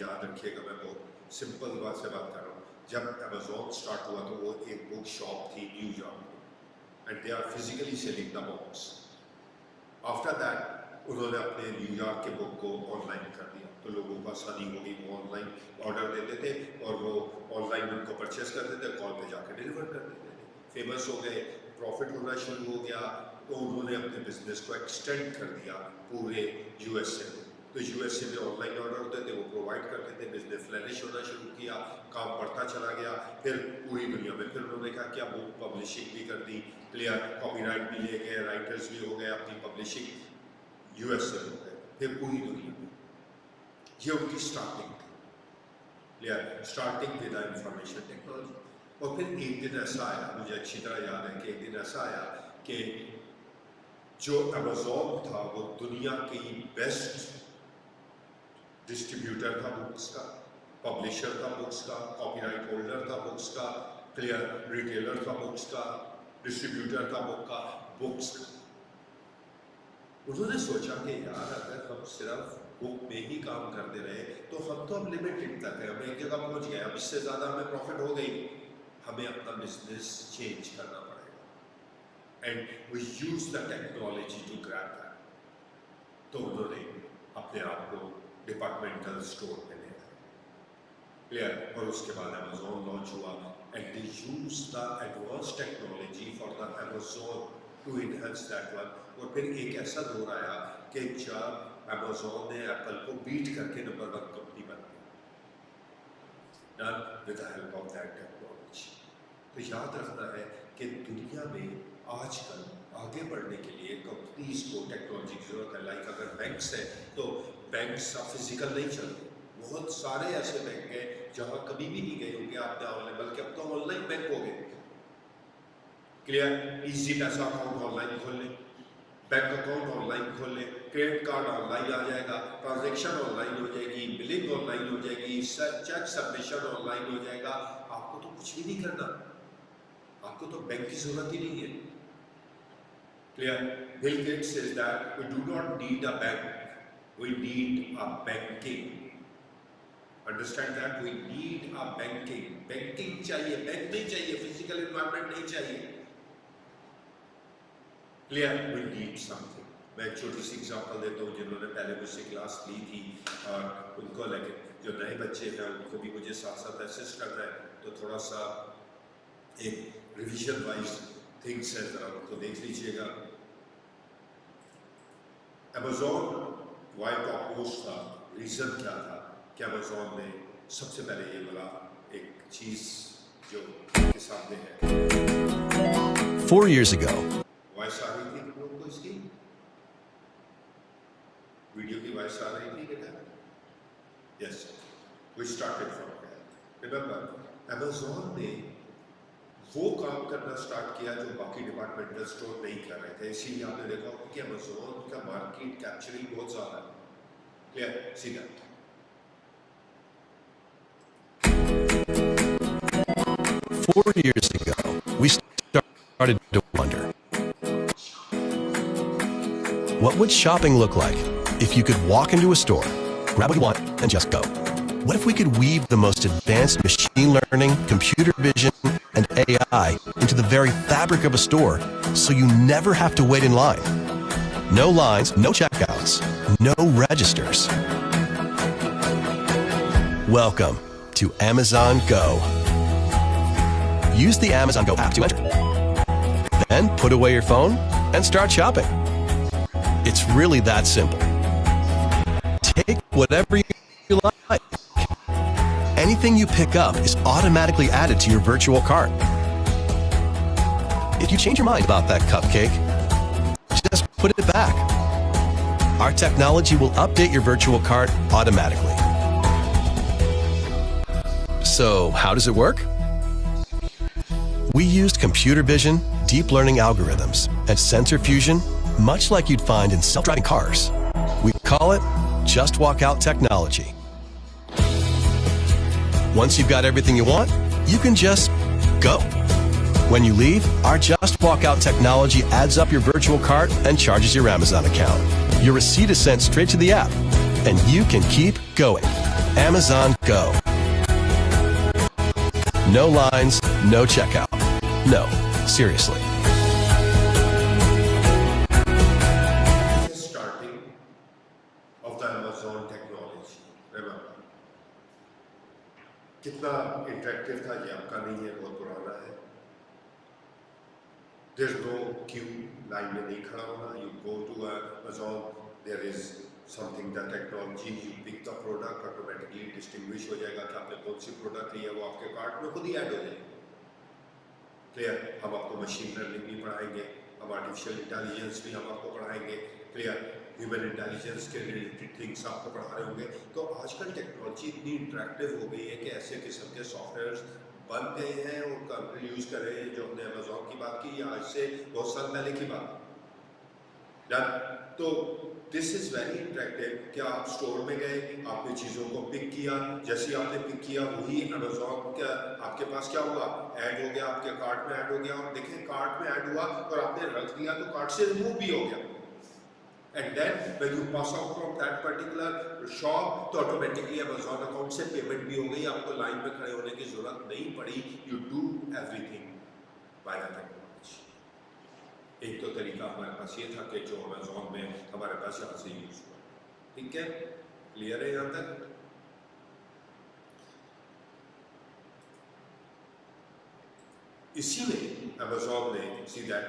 याद रखिएगा मैं बहुत सिंपल बात से बात कर रहा हूँ। जब अमेज़ॉन स्टार्ट हुआ तो वो एक बुक शॉप थी न्यूयॉर्क में, and they are physically selling the books. After that उन्होंने अपने न्यूयॉर्क के बुक को ऑनलाइन कर दिया, तो लोगों को आसानी हो गई, वो ऑनलाइन ऑर्डर देते थे और वो ऑनलाइन उनको परचेस करते थे, कॉल पे जाकर डिलीवर कर देते थे, फेमस हो गए, प्रॉफिट होना शुरू हो गया। तो उन्होंने अपने बिजनेस को एक्सटेंड कर दिया पूरे USA में। तो USA में ऑनलाइन ऑर्डर होते थे, वो प्रोवाइड करते थे, बिजनेस फ्लरिश होना शुरू किया, काम बढ़ता चला गया। फिर पूरी दुनिया में फिर उन्होंने कहा कि अब बुक पब्लिशिंग भी कर दी, क्लियर, कॉपीराइट भी ले गए, राइटर्स भी हो गए, अपनी पब्लिशिंग US से हो गए, फिर पूरी दुनिया में। ये उनकी स्टार्टिंग थी, clear, starting with information technology. और फिर एक दिन ऐसा आया, मुझे अच्छी तरह याद है कि एक दिन ऐसा आया कि जो अमेज़ॉन था वो दुनिया की बेस्ट डिस्ट्रीब्यूटर था बुक्स का, पब्लिशर था बुक्स का, कॉपीराइट होल्डर था बुक्स का, क्लियर, रिटेलर था बुक्स का, डिस्ट्रीब्यूटर था बुक्स का। उन्होंने सोचा कि यार अगर हम सिर्फ बुक में ही काम करते रहे तो हम तो अब लिमिटेड तक है, हम एक जगह पहुंच गए, अब इससे ज़्यादा हमें प्रॉफिट हो गई, हमें अपना बिजनेस चेंज करना पड़ेगा। And we use the technology to grab that. तो उन्होंने अपने आप को डिपार्टमेंटल स्टोर में ले आए, क्लियर, और उसके बाद अमेज़ॉन लॉन्च हुआ and they use the advance technology for the Amazon to enhance that one. और फिर एक ऐसा दौर आया कि जब अमेज़ॉन ने एप्पल को बीट करके नंबर 1 कंपनी बन गई, done with the help of that technology. तो याद रखना है कि दुनिया में आजकल आगे बढ़ने के लिए कंपनीज को टेक्नोलॉजी की जरूरत है। लाइक अगर बैंक्स है तो बैंक्स अब फिजिकल नहीं चलते, बहुत सारे ऐसे बैंक हैं जहाँ कभी भी नहीं गए होंगे आपने ऑनलाइन, बल्कि अब तो ऑनलाइन बैंक हो गए, क्लियर, इजी पैसा अकाउंट ऑनलाइन खोल ले, बैंक अकाउंट ऑनलाइन खोल ले, क्रेडिट कार्ड ऑनलाइन आ जाएगा, ट्रांजैक्शन ऑनलाइन हो जाएगी, बिलिंग ऑनलाइन हो जाएगी, चेक सबमिशन ऑनलाइन हो जाएगा। आपको तो कुछ भी नहीं करना, आपको तो बैंक की जरूरत ही नहीं है, clear. Bill Gates says that we do not need a bank, we need a banking. Understand that, we need a banking. Banking चाहिए, बैंक नहीं चाहिए, फिजिकल एनवायरनमेंट नहीं चाहिए, क्लियर, वी नीड समथिंग। मैं एक छोटी सी एग्जांपल देता हूँ, जिन्होंने पहले मुझसे क्लास ली थी और उनको लगे, जो नए बच्चे हैं उनको भी मुझे साथ साथ असिस्ट करना है, तो थोड़ा सा एक रिविजन वाइज थिंग्स है, जरा उनको देख लीजिएगा। अमेज़ॉन वाई टॉप मोस्ट था, रीजन क्या था कि अमेज़ॉन ने सबसे पहले ये बोला, एक चीज जो आपके सामने है। 4 years ago, वॉइस आ रही थी तुम लोग को इसकी? वीडियो की वॉइस आ रही थी बेटा? Yes, we started from there. Remember, Amazon ने वो काम करना स्टार्ट किया जो बाकी डिपार्टमेंटल स्टोर नहीं कर रहे थे। इसीलिए आपने देखा होगा कि अमेज़ॉन का मार्केट कैप्चरिंग बहुत ज़्यादा है, क्लियर, सीधा। 4 years ago, we started to wonder, what would shopping look like if you could walk into a store, grab what you want, and just go? What if we could weave the most advanced machine learning, computer vision, and AI into the very fabric of a store so you never have to wait in line. No lines, no checkouts, no registers. Welcome to Amazon Go. Use the Amazon Go app to enter. Then put away your phone and start shopping. It's really that simple. Take whatever you like. Anything you pick up is automatically added to your virtual cart. If you change your mind about that cupcake, just put it back. Our technology will update your virtual cart automatically. So, how does it work? We used computer vision, deep learning algorithms, and sensor fusion, much like you'd find in self-driving cars. We call it Just Walk Out technology. Once you've got everything you want, you can just go. When you leave, our Just Walk Out technology adds up your virtual cart and charges your Amazon account. Your receipt is sent straight to the app, and you can keep going. Amazon Go. No lines, no checkout. No, seriously. Starting of the Amazon technology. Remember. कितना इंटरेक्टिव था ये आपका नहीं है, बहुत पुराना है. There's no queue, लाइन में नहीं खड़ा होना. You go to Amazon, there is something that technology, you pick the product, automatically distinguish हो जाएगा कि आपने कौन सी प्रोडक्ट ली है, वो आपके कार्ट में खुद ही ऐड हो जाएगी. क्लियर. हम आपको मशीन लर्निंग भी पढ़ाएंगे, हम आर्टिफिशियल इंटेलिजेंस भी हम आपको पढ़ाएंगे. क्लियर. ह्यूमन इंटेलिजेंस के रिलेटेड थिंग्स आपको पढ़ा रहे होंगे. तो आजकल टेक्नोलॉजी इतनी इंटरेक्टिव हो गई है कि ऐसे किस्म के सॉफ्टवेयर्स बन गए हैं, उनका यूज़ कर रहे हैं. जो हमने अमेजोन की बात की, या आज से बहुत साल पहले की बात. तो दिस इज़ वेरी इंटरेक्टिव कि आप स्टोर में गए, आपने चीज़ों को पिक किया, जैसे ही आपने पिक किया वही अमेजोन का आपके पास क्या हुआ, ऐड हो गया, आपके कार्ट में ऐड हो गया. और देखें, कार्ट में ऐड हुआ और आपने रख दिया तो कार्ट से रिमूव भी हो गया. And then when you pass out from that particular shop, तो ऑटोमेटिकली अमेजोन अकाउंट से पेमेंट भी हो गई. आपको लाइन में खड़े होने की जरूरत नहीं पड़ी. You do everything by the technology. एक तो तरीका हमारे पास ये था कि जो अमेजोन में हमारे पास यहाँ से यूज हुआ. ठीक है, क्लियर है यहाँ तक? इसी में अमेजोन ने सी दैट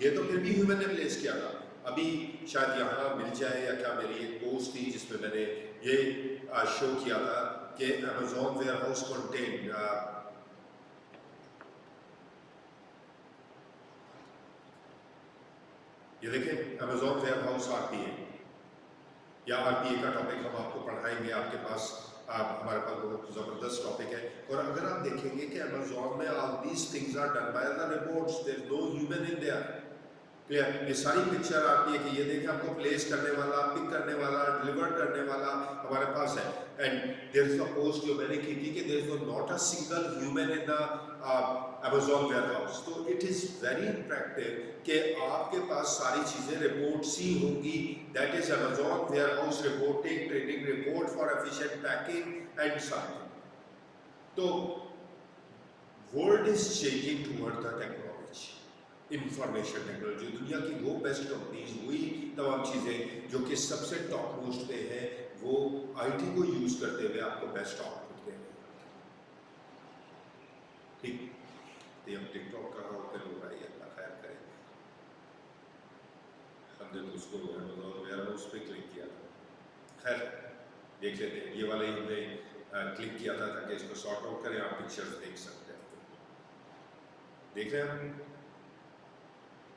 ये तो फिर भी ह्यूमन ने प्लेस किया था. अभी शायद यहाँ मिल जाए या क्या, मेरी एक पोस्ट थी जिसमें मैंने ये शो किया था कि अमेजोन वेयर हाउस कंटेन ये देखें, अमेजोन वेयर हाउस आरपीए या आरपीए का टॉपिक हम आपको पढ़ाएंगे. आपके पास हमारे पास बहुत ज़बरदस्त टॉपिक है. और अगर आप देखेंगे कि अमेजोन में all these things are done by the robots, there is no human in there. Clear. ये सारी पिक्चर आती है कि ये देखें, आपको प्लेस करने वाला, पिक करने वाला, डिलीवर करने वाला हमारे पास है. And there is a post जो मैंने की थी कि there is not a single human in the Amazon warehouse. तो इट इज़ वेरी इंटरेक्टिव कि आपके पास सारी चीज़ें रिपोर्ट्स ही होंगी. That is Amazon warehouse reporting, trading report for efficient packing and something. तो world is changing toward the technology. Information technology, दुनिया की वो बेस्ट कंपनीज, वही तमाम चीज़ें जो कि सबसे टॉप मोस्ट पे है, वो आईटी को यूज़ करते हुए आपको बेस्ट आउटपुट देंगे। ठीक, तो हम टिकटॉक का होकर हो रहा है, अल्लाह खैर करे। हमने तो उसको अमेज़न वगैरह उस पर क्लिक किया था, खैर देख लेते हैं। ये वाला ही हमने क्लिक किया था ताकि इसको सॉर्ट आउट करें, आप पिक्चर्स देख सकते हैं। देख रहे हैं हम,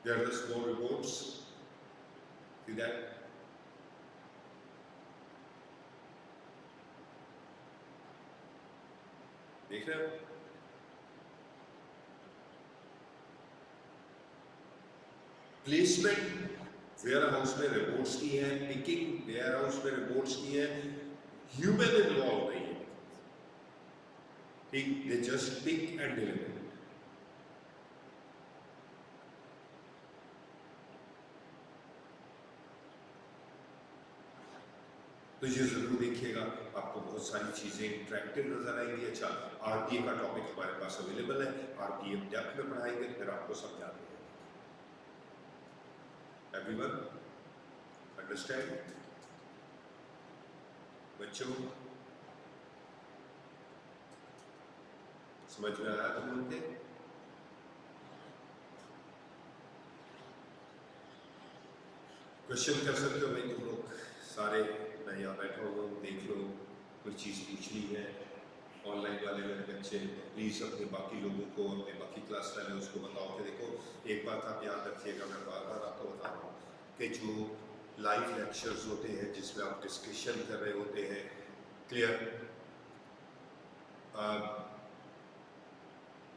there are the small reports, see that, देख रहे हैं। प्लेसमेंट वेयर हाउस में रिपोर्ट्स की है, पिकिंग वेयर हाउस में रिपोर्ट्स की है, ह्यूमन इन्वॉल्व नहीं है। ठीक, they just pick and deliver. तो ये जरूर देखिएगा, आपको बहुत सारी चीजें इंटरेक्टिव नजर आएंगी। अच्छा, आरपीए का टॉपिक हमारे पास अवेलेबल है, आरपीए डेप्थ में पढ़ाएंगे, फिर आपको समझा देंगे। Everyone understand? बच्चों समझ में आया तुम लोग के? क्वेश्चन कर सकते हो भाई तुम लोग सारे, मैं यहाँ बैठा हुआ हूँ, देख लो, कोई चीज़ पूछनी है। ऑनलाइन वाले मेरे बच्चे प्लीज़ अपने बाकी लोगों को, अपने बाकी क्लास वाले उसको बताओ कि देखो, एक बात आप याद रखिएगा, मैं बार बार आपको बता रहा हूँ कि जो लाइव लेक्चर्स होते हैं जिसमें आप डिस्कशन कर रहे होते हैं, क्लियर,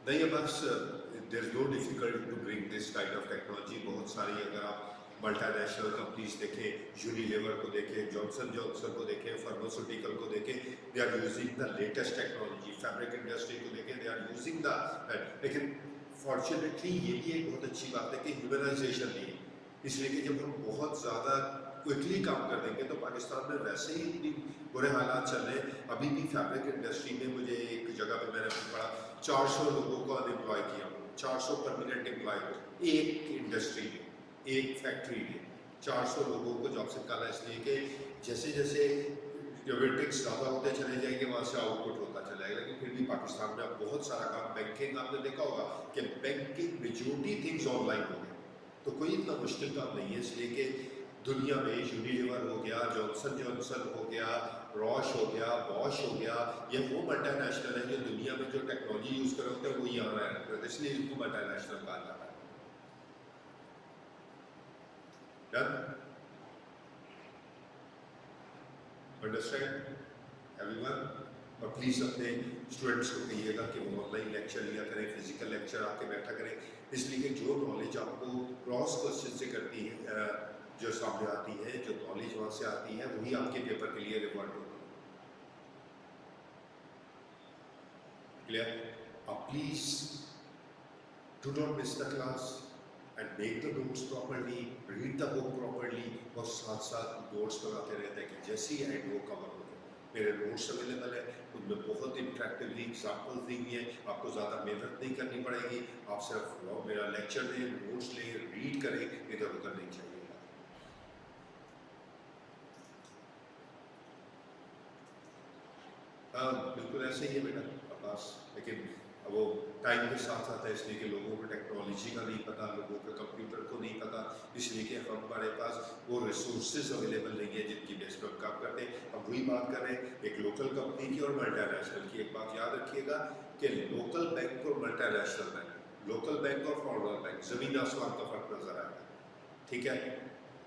नहीं बस there is no difficult to bring this kind of technology. बहुत सारी, अगर आप मल्टीनेशनल कंपनीज देखें, यूनिलीवर को देखें, जॉनसन जॉनसन को देखें, फार्मास्यूटिकल को देखें, they are using the latest technology. Fabric industry को देखें, दे आर यूजिंग द, लेकिन फॉर्चुनेटली ये भी एक बहुत अच्छी बात है कि ह्यूमनाइजेशन नहीं है, इसलिए कि जब हम बहुत ज़्यादा क्विकली काम कर देंगे तो पाकिस्तान में वैसे ही इतनी बुरे हालात चल रहे हैं। अभी भी फैब्रिक इंडस्ट्री में मुझे एक जगह पे मैंने पढ़ा 400 लोगों को अनएम्प्लॉय किया, 400 परमानेंट एम्प्लॉय को, एक इंडस्ट्री में, एक फैक्ट्री में 400 लोगों को जॉब से निकाला, इसलिए कि जैसे जैसे रोबोटिक्स ज़्यादा होते चले जाएंगे वहाँ से आउटपुट होता चला जाएगा। लेकिन फिर भी पाकिस्तान में अब बहुत सारा काम, बैंकिंग आपने देखा होगा कि बैंकिंग मेजॉरिटी थिंग्स ऑनलाइन हो गए, तो कोई इतना मुश्किल काम नहीं है। इसलिए कि दुनिया में यूनिलीवर हो गया, जॉनसन जॉनसन हो गया, रॉश हो गया, बॉश हो गया, ये वो मल्टीनेशनल है जो दुनिया में जो टेक्नोलॉजी यूज़ कर रहे होते हैं वो यहाँ रहते हैं, इसलिए इनको मल्टीनेशनल कहा जाता है। Understand everyone? और प्लीज़ अपने स्टूडेंट्स को कहिएगा कि वो ऑनलाइन लेक्चर लिया करें, फिजिकल लेक्चर आके बैठा करें, इसलिए कि जो नॉलेज आपको क्रॉस क्वेश्चन से करती है, जो सामने आती है, जो नॉलेज वहाँ से आती है, वही आपके पेपर के लिए रिवर्ट होती है। क्लियर? अब please do not miss the class and make the notes properly, read the book properly, और साथ साथ नोट्स बनाते रहते हैं कि जैसे ही एंड वो कवर हो जाए। मेरे नोट्स अवेलेबल है, उनमें बहुत इंटरेक्टिवली एग्जाम्पल्स दी हुई है, आपको ज़्यादा मेहनत नहीं करनी पड़ेगी, आप सिर्फ मेरा लेक्चर लें, नोट्स लें, रीड करें, इधर उधर नहीं चाहिए। हाँ बिल्कुल ऐसे ही है बेटा पास, लेकिन अब वो टाइम के साथ आता है, इसलिए कि लोगों को टेक्नोलॉजी का नहीं पता, लोगों को कंप्यूटर को नहीं पता, इसलिए कि हमारे पास वो रिसोर्सेज अवेलेबल नहीं है जिनकी बेस पर हम काम करते हैं। अब वही बात कर रहे हैं एक लोकल कंपनी की और मल्टीनेशनल की। एक बात याद रखिएगा कि लोकल बैंक और मल्टीनेशनल बैंक, लोकल बैंक और फॉरेन बैंक, जमीन आसमान का फर्क नजर आएगा। ठीक है,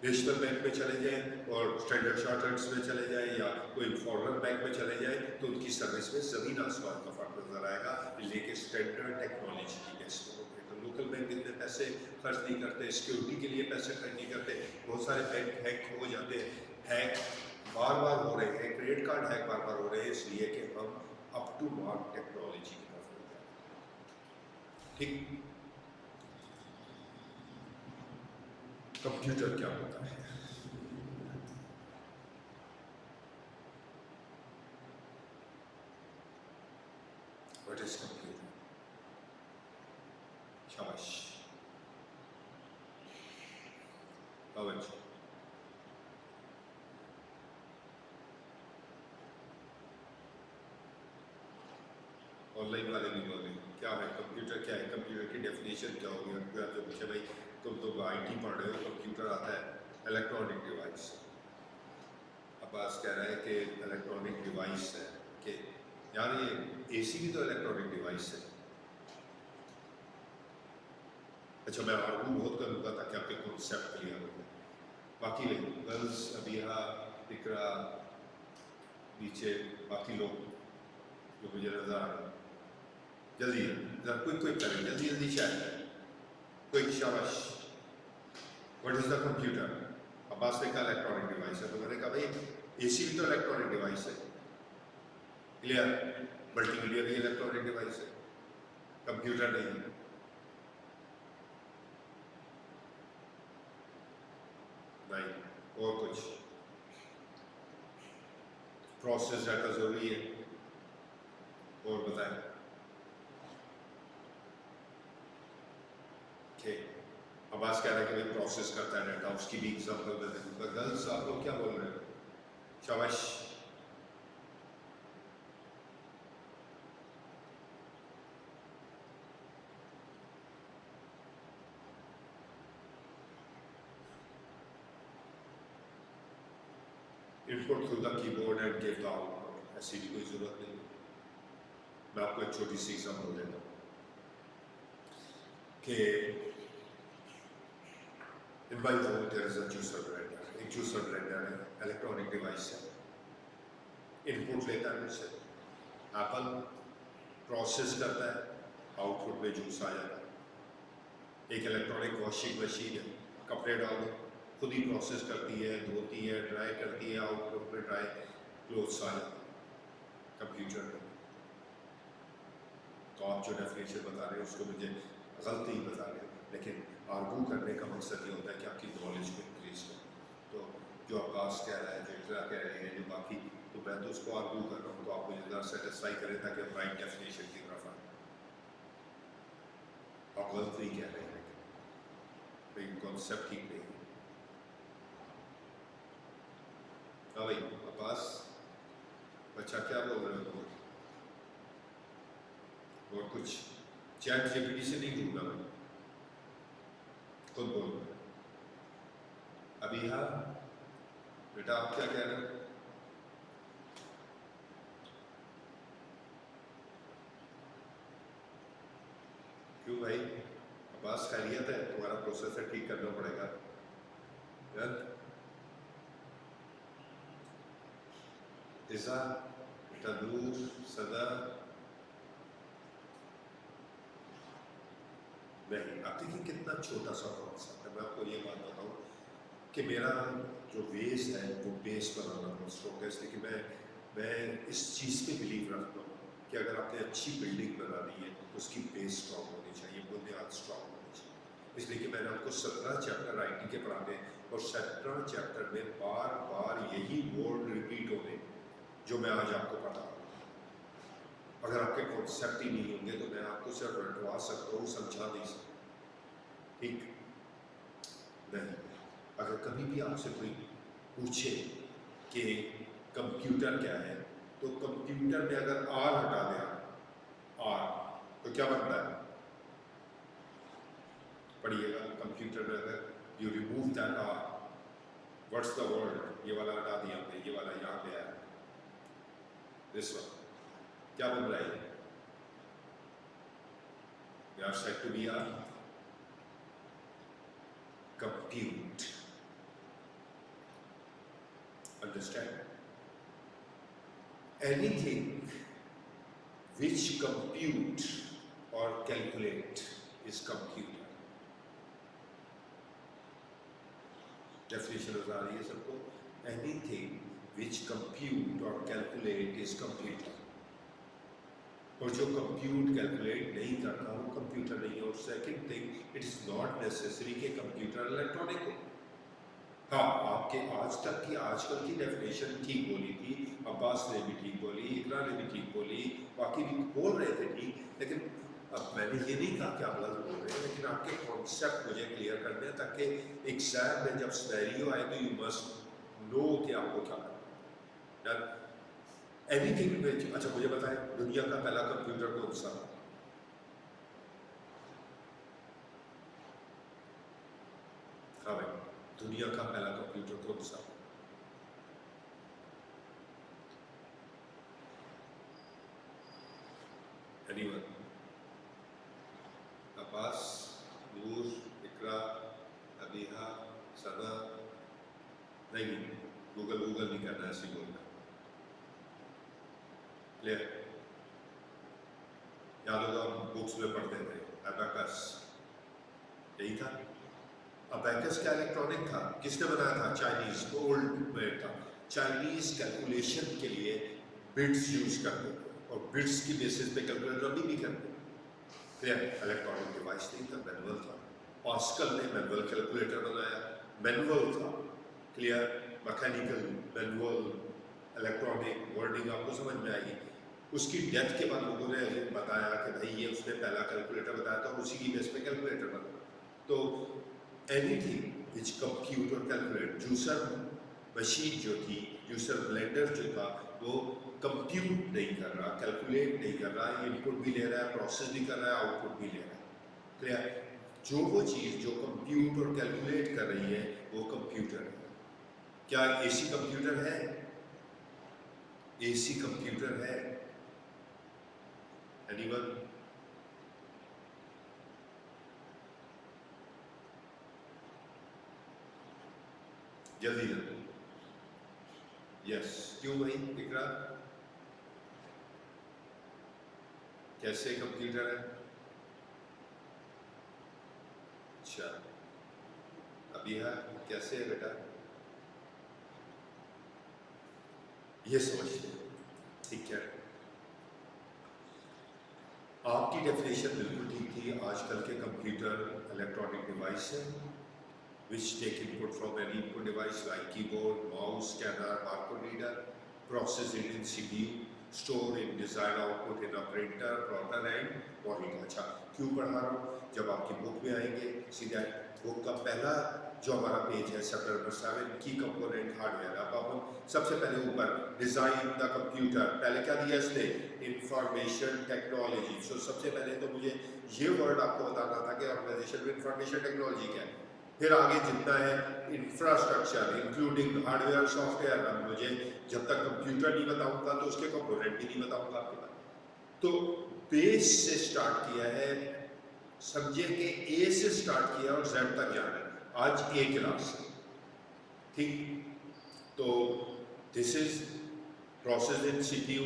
नेशनल बैंक में चले जाएं और स्टैंडर्ड चार्टर्ड्स में चले जाएं या कोई फॉरेन बैंक में चले जाएं तो उनकी सर्विस में ज़मीन आसमान का फर्क नजर आएगा, लेकिन स्टैंडर्ड टेक्नोलॉजी की बेस पर होते हैं। तो लोकल बैंक इतने पैसे खर्च नहीं करते, सिक्योरिटी के लिए पैसे खर्च नहीं करते। बहुत सारे बैंक हैक हो जाते हैं, हैक बार बार हो रहे हैं, क्रेडिट कार्ड हैक बार बार हो रहे हैं, इसलिए कि हम अप टू मार्क टेक्नोलॉजी की तरफ हो जाए। ठीक, कंप्यूटर क्या होता है? What is computer? शाबाश। अवश्य ऑनलाइन वाले भी बोले क्या है कंप्यूटर, क्या है कंप्यूटर की डेफिनेशन क्या होगी। आप जो पूछे भाई तुम तो आईटी पढ़ रहे हो, कंप्यूटर आता है इलेक्ट्रॉनिक डिवाइस। अब्बास कह रहा है कि इलेक्ट्रॉनिक डिवाइस है कि यार ये एसी भी तो इलेक्ट्रॉनिक डिवाइस है। अच्छा मैं आर्गू बहुत करूँगा ताकि आपके कॉन्सेप्ट क्लियर हो। बाकी गर्ल्स अबिहा इकरा नीचे बाकी लोग जो मुझे नजर आ रहे हैं, जल्दी जरा क्विक करें, जल्दी जल्दी शायद क्विक शाबाश। What is the computer? Abbas ने कहा इलेक्ट्रॉनिक डिवाइस है, तो मैंने कहा भाई एसी भी तो इलेक्ट्रॉनिक डिवाइस है। क्लियर? मल्टीमीडिया भी इलेक्ट्रॉनिक डिवाइस है, कंप्यूटर नहीं है। नहीं और कुछ प्रोसेस डाटा जरूरी है और बताएं कि अब्बास कह रहा है कि भाई प्रोसेस करता है डाटा, उसकी भी एग्जांपल मैं दूंगा। गर्ल्स आप लोग क्या बोल रहे हो? शाबाश। Input through the keyboard and give the output, ऐसी भी कोई जरूरत नहीं। मैं आपको एक छोटी सी एग्जांपल देता हूँ कि in my home there is a juicer blender. एक जूसर ब्लेंडर है, इलेक्ट्रॉनिक डिवाइस है। इनपुट लेता है मुझसे, एप्पल प्रोसेस करता है, आउटपुट में जूस आ जाता है। एक इलेक्ट्रॉनिक वॉशिंग मशीन है, कपड़े डाल दो खुद ही प्रोसेस करती है, धोती है, ड्राई करती है, आउटपुट में ड्राई क्लोथ्स आ जाते हैं। कंप्यूटर में तो आप जो डेफिनेशन बता रहे हैं उसको मुझे गलती ही बता रहे हैं, लेकिन आर्गू करने का मकसद ये होता है कि आपकी नॉलेज को इंक्रीज करें। तो जो आकाश कह रहा है, जो इकरा कह रहे हैं, जो बाकी, तो मैं तो उसको आर्गू कर रहा हूँ, तो आप मुझे ज़रा सेटिस्फाई करें ताकि हम राइट डेफिनेशन की तरफ आए। आप गलत नहीं कह रहे हैं, लेकिन कॉन्सेप्ट ठीक नहीं है। हाँ भाई आकाश, अच्छा क्या बोल रहे हो तुम? और कुछ चैट जीपीटी से नहीं ढूंढना मैं, खुद बोल रहे हो। अभी हाँ बेटा आप क्या कह रहे हो? क्यों भाई अब्बास खैरियत है? तुम्हारा प्रोसेसर ठीक करना पड़ेगा यार। इज़ा बेटा दूर सदा नहीं। आप देखिए कितना छोटा सा कॉन्सेप्ट है। मैं आपको ये बात बताऊँ कि मेरा जो बेस है वो बेस बनाना बहुत स्ट्रॉन्ग है, इसलिए कि मैं इस चीज़ पे बिलीव रखता हूँ कि अगर आपने अच्छी बिल्डिंग बनानी है तो उसकी बेस स्ट्रॉन्ग होनी चाहिए, बुनियाद स्ट्रॉन्ग होनी चाहिए। इसलिए कि मैंने आपको 17 चैप्टर IT के पढ़ाने और 17 चैप्टर में बार बार यही वर्ड रिपीट होने जो मैं आज आपको पढ़ा रहा हूँ। अगर आपके कॉन्सेप्ट ही नहीं होंगे तो मैं आपको सिर्फ रटवा सकता हूँ, समझा नहीं सकता। ठीक नहीं। अगर कभी भी आपसे कोई पूछे कि कंप्यूटर क्या है, तो कंप्यूटर में अगर आर हटा दें आर तो क्या बनता है? पढ़िएगा, कंप्यूटर में अगर you remove that R, what's the word, ये वाला हटा दिया हमने, ये वाला यहाँ पे आया, दिस वन, क्या बन रहा है? We are said to be a compute. Understand? Anything which compute or calculate is computer. Definition आ रही है सबको? Anything which compute or calculate is computer. और जो कंप्यूट कैलकुलेट नहीं करता वो कंप्यूटर नहीं है। और second thing, it is not necessary कि कंप्यूटर इलेक्ट्रॉनिक हो। हाँ, आपके आज तक की आजकल की डेफिनेशन ठीक बोली थी, अब्बास ने भी ठीक बोली, इकरा ने भी ठीक बोली, बाकी भी बोल रहे थे ठीक, लेकिन अब मैंने ये नहीं कहा कि आप गलत बोल रहे हैं, लेकिन आपके कॉन्सेप्ट मुझे क्लियर करने हैं ताकि एग्जाम में जब सिनेरियो आए तो यू मस्ट नो कि आपको क्या करना है। एनीथिंग विच, अच्छा मुझे बताएं, दुनिया का पहला कंप्यूटर कौन सा? हाँ भाई, दुनिया का पहला कंप्यूटर कौन सा? एनीवन? अब्बास, नूर, इकरा, अबीहा, सना? नहीं, गूगल नहीं करना, ऐसे बोलना। क्लियर? याद होगा हम बुक्स में पढ़ते थे अबैकस, यही था। अबैकस क्या इलेक्ट्रॉनिक था? किसने बनाया था? चाइनीज, ओल्ड में था। चाइनीज कैलकुलेशन के लिए बिट्स यूज करते थे और बिट्स की बेसिस पे कैलकुलेटर भी करते। क्लियर? इलेक्ट्रॉनिक डिवाइस नहीं था, मैनुअल था। पास्कल ने मैनुअल कैलकुलेटर बनाया, मैनुअल था। Clear? Mechanical, manual, electronic, wording आपको समझ में आएगी। उसकी डेथ के बाद लोगों ने बताया कि भाई ये उसने पहला कैलकुलेटर बताया था और उसी की बेस पे कैलकुलेटर बना। तो anything which computer calculate, juicer machine जो थी, जूसर ब्लेंडर जो था, वो कंप्यूट नहीं कर रहा, कैलकुलेट नहीं कर रहा, इनपुट भी ले रहा है, प्रोसेस भी कर रहा है, आउटपुट भी ले रहा है। क्लियर? जो वो चीज़ जो कंप्यूट और कैलकुलेट कर रही है वो कंप्यूटर है। क्या एसी कंप्यूटर है? एसी कंप्यूटर है? एनीवन? जल्दी जल्दी। यस, क्यों भाई इकरा? कैसे कंप्यूटर है? अच्छा, अभी है कैसे है बेटा? ये समझते हैं, ठीक है। आपकी डेफिनेशन बिल्कुल ठीक थी। आजकल के कंप्यूटर इलेक्ट्रॉनिक डिवाइस है which take input from an input device like keyboard, mouse, scanner, barcode reader, process it in CPU, store in desired output in a printer, plotter and monitor। अच्छा, क्यों पढ़ा रहा हूँ? जब आपकी बुक में आएंगे सीधा बुक का पहला जो हमारा पेज है चैप्टर नंबर 7 की कंपोनेंट हार्डवेयर। अब हम सबसे पहले ऊपर डिजाइन द कंप्यूटर, पहले क्या दिया इसने? Information technology. सो सबसे पहले तो मुझे ये वर्ड आपको बताना था कि ऑर्गेनाइजेशन में इंफॉर्मेशन टेक्नोलॉजी क्या है। फिर आगे जितना है इंफ्रास्ट्रक्चर इंक्लूडिंग हार्डवेयर सॉफ्टवेयर। अब मुझे जब तक कंप्यूटर नहीं बताऊंगा तो उसके कंपोनेंट भी नहीं बताऊंगा आपके पास। तो बेस से स्टार्ट किया है, समझे कि ए से स्टार्ट किया और जेड तक जाना है। आज ए क्लास है, ठीक? तो this is process in CPU,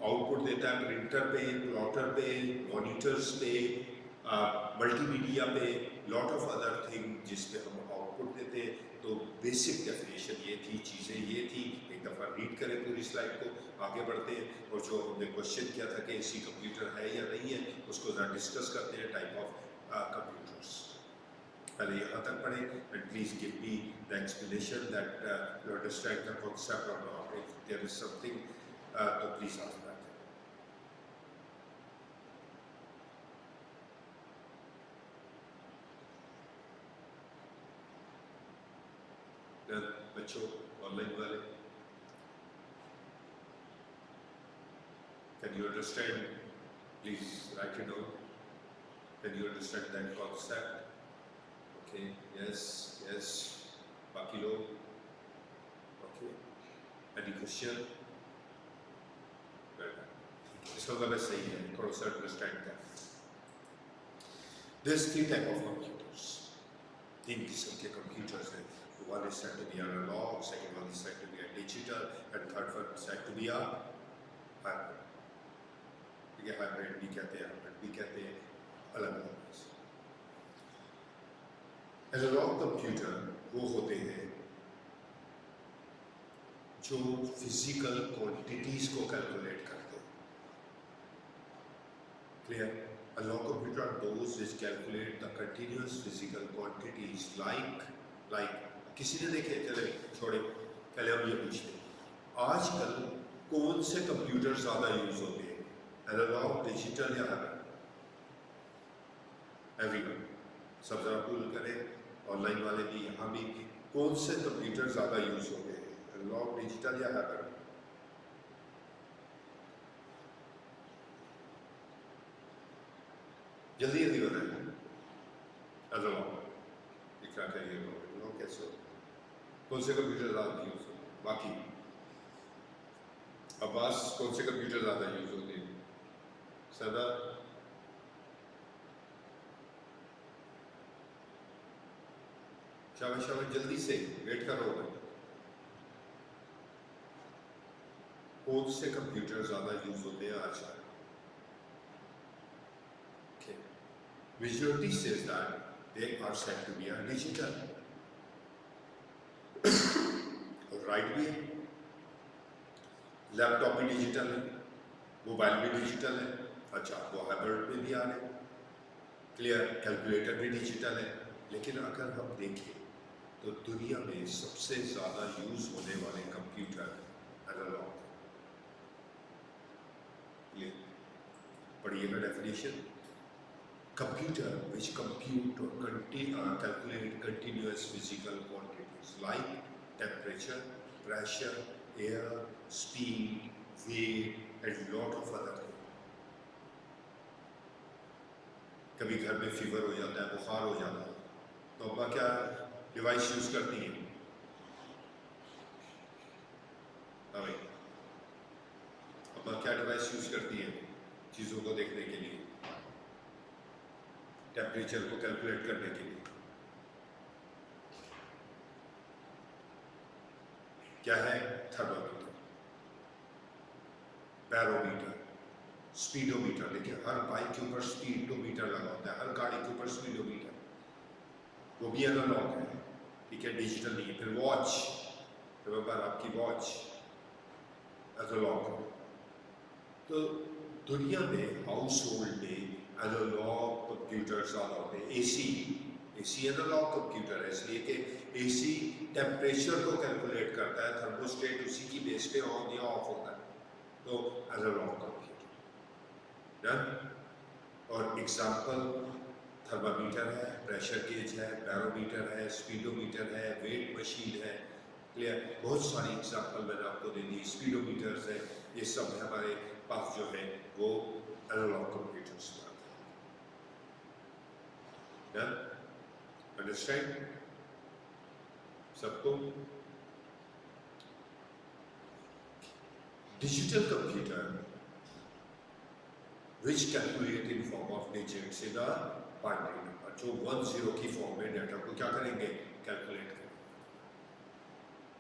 output देता है प्रिंटर पे, प्लॉटर पे, मॉनिटर्स पे, मल्टीमीडिया पे, लॉट ऑफ अदर थिंग जिस पे हम आउटपुट देते हैं। तो बेसिक डेफिनेशन ये थी, चीज़ें ये थी। एक दफ़ा रीड करें पूरी स्लाइड को, आगे बढ़ते हैं। और जो हमने क्वेश्चन किया था कि एसी कंप्यूटर है या नहीं है, उसको ज़रा डिस्कस करते हैं, टाइप ऑफ कंप्यूटर्स। पहले यहाँ तक पढ़ें and please give me the explanation that you understand the concept और not. If there is something तो प्लीज़ आस्क दैट। बच्चों ऑनलाइन वाले, can you understand? Please write it down. Can you understand that concept? Okay, yes, yes. बाकी लोग? Okay. Any question? इसका मतलब सही है, थोड़ा सा अंडरस्टैंड कर। There's 3 type of computers. 3 किस्म के कंप्यूटर्स हैं। One is said to be analog, second one is said to be a digital, and third one is said to be a hybrid. ठीक है, हाइब्रिड भी कहते हैं, हाइब्रिड भी कहते हैं, अलग अलग। एनालॉग कंप्यूटर वो होते हैं जो फिजिकल क्वांटिटीज को कैलकुलेट करते हैं। Clear? Analog computer are those which calculate the continuous physical quantities like किसी ने देखे? चले छोड़े, पहले हम ये पूछते हैं आजकल कौन से कंप्यूटर ज़्यादा यूज होते हैं, एनालॉग, डिजिटल या हाइब्रिड? एवरीवन सब जरा पुल करें, ऑनलाइन वाले भी, यहाँ भी। कौन से कंप्यूटर ज़्यादा यूज़ हो गए, एनालॉग, डिजिटल या हाइब्रिड? जल्दी जल्दी बताइए। एनालॉग दिखा करिए, एनालॉग कैसे हो? कौन से कंप्यूटर ज़्यादा यूज़ हो? बाकी अब्बास, कौन से कंप्यूटर ज़्यादा यूज़ होते हैं? सदा शाबाश शाबाश, जल्दी से, वेट करो। कौन से कंप्यूटर ज़्यादा यूज़ होते हैं आजकल? Majority says that they are said to be digital. Right भी है, लैपटॉप भी डिजिटल है, मोबाइल भी डिजिटल है। अच्छा, वो हाइब्रिड में भी आ रहे, क्लियर, कैलकुलेटर भी डिजिटल है। लेकिन अगर हम देखें तो दुनिया में सबसे ज़्यादा यूज़ होने वाले कंप्यूटर एनालॉग। क्लियर, पढ़िएगा definition. Computer which compute or calculate continuous physical quantities like temperature, pressure, air, speed, weight and lot of other things. कभी घर में फीवर हो जाता है, बुखार हो जाता है, तो अम्मा क्या डिवाइस यूज करती है? हाँ भाई, अम्मा क्या डिवाइस यूज करती है चीज़ों को देखने के लिए, टेम्परेचर को कैलकुलेट करने के लिए? क्या है? Thermometer, barometer, speedometer. देखिए, हर बाइक के ऊपर स्पीडोमीटर लगा होता है, हर गाड़ी के ऊपर स्पीडोमीटर, वो भी एनालॉग है, ठीक है, डिजिटल नहीं है। फिर वॉच, रिमेंबर आपकी वॉच एनालॉग। तो दुनिया में हाउस होल्ड में एनालॉग कंप्यूटर ज़्यादा होते हैं। एसी एनालॉग कंप्यूटर है, इसलिए कि एसी टेम्परेचर को कैलकुलेट करता है, थर्मोस्टेट उसी की बेस पे ऑन या ऑफ होता है, तो एनालॉग कंप्यूटर डन। और एग्जांपल थर्मामीटर है, प्रेशर गेज है, बैरोमीटर है, स्पीडोमीटर है, वेट मशीन है। क्लियर, बहुत सारी एग्जांपल मैंने आपको दे दी, स्पीडोमीटर्स है, ये सब हमारे पास जो है वो एनालॉग कंप्यूटर्स में आते हैं। अंडरस्टैंड सबको? Digital computer which calculate in form of digits in a binary number, जो 1-0 की फॉर्म में डाटा को क्या करेंगे? कैलकुलेट करेंगे।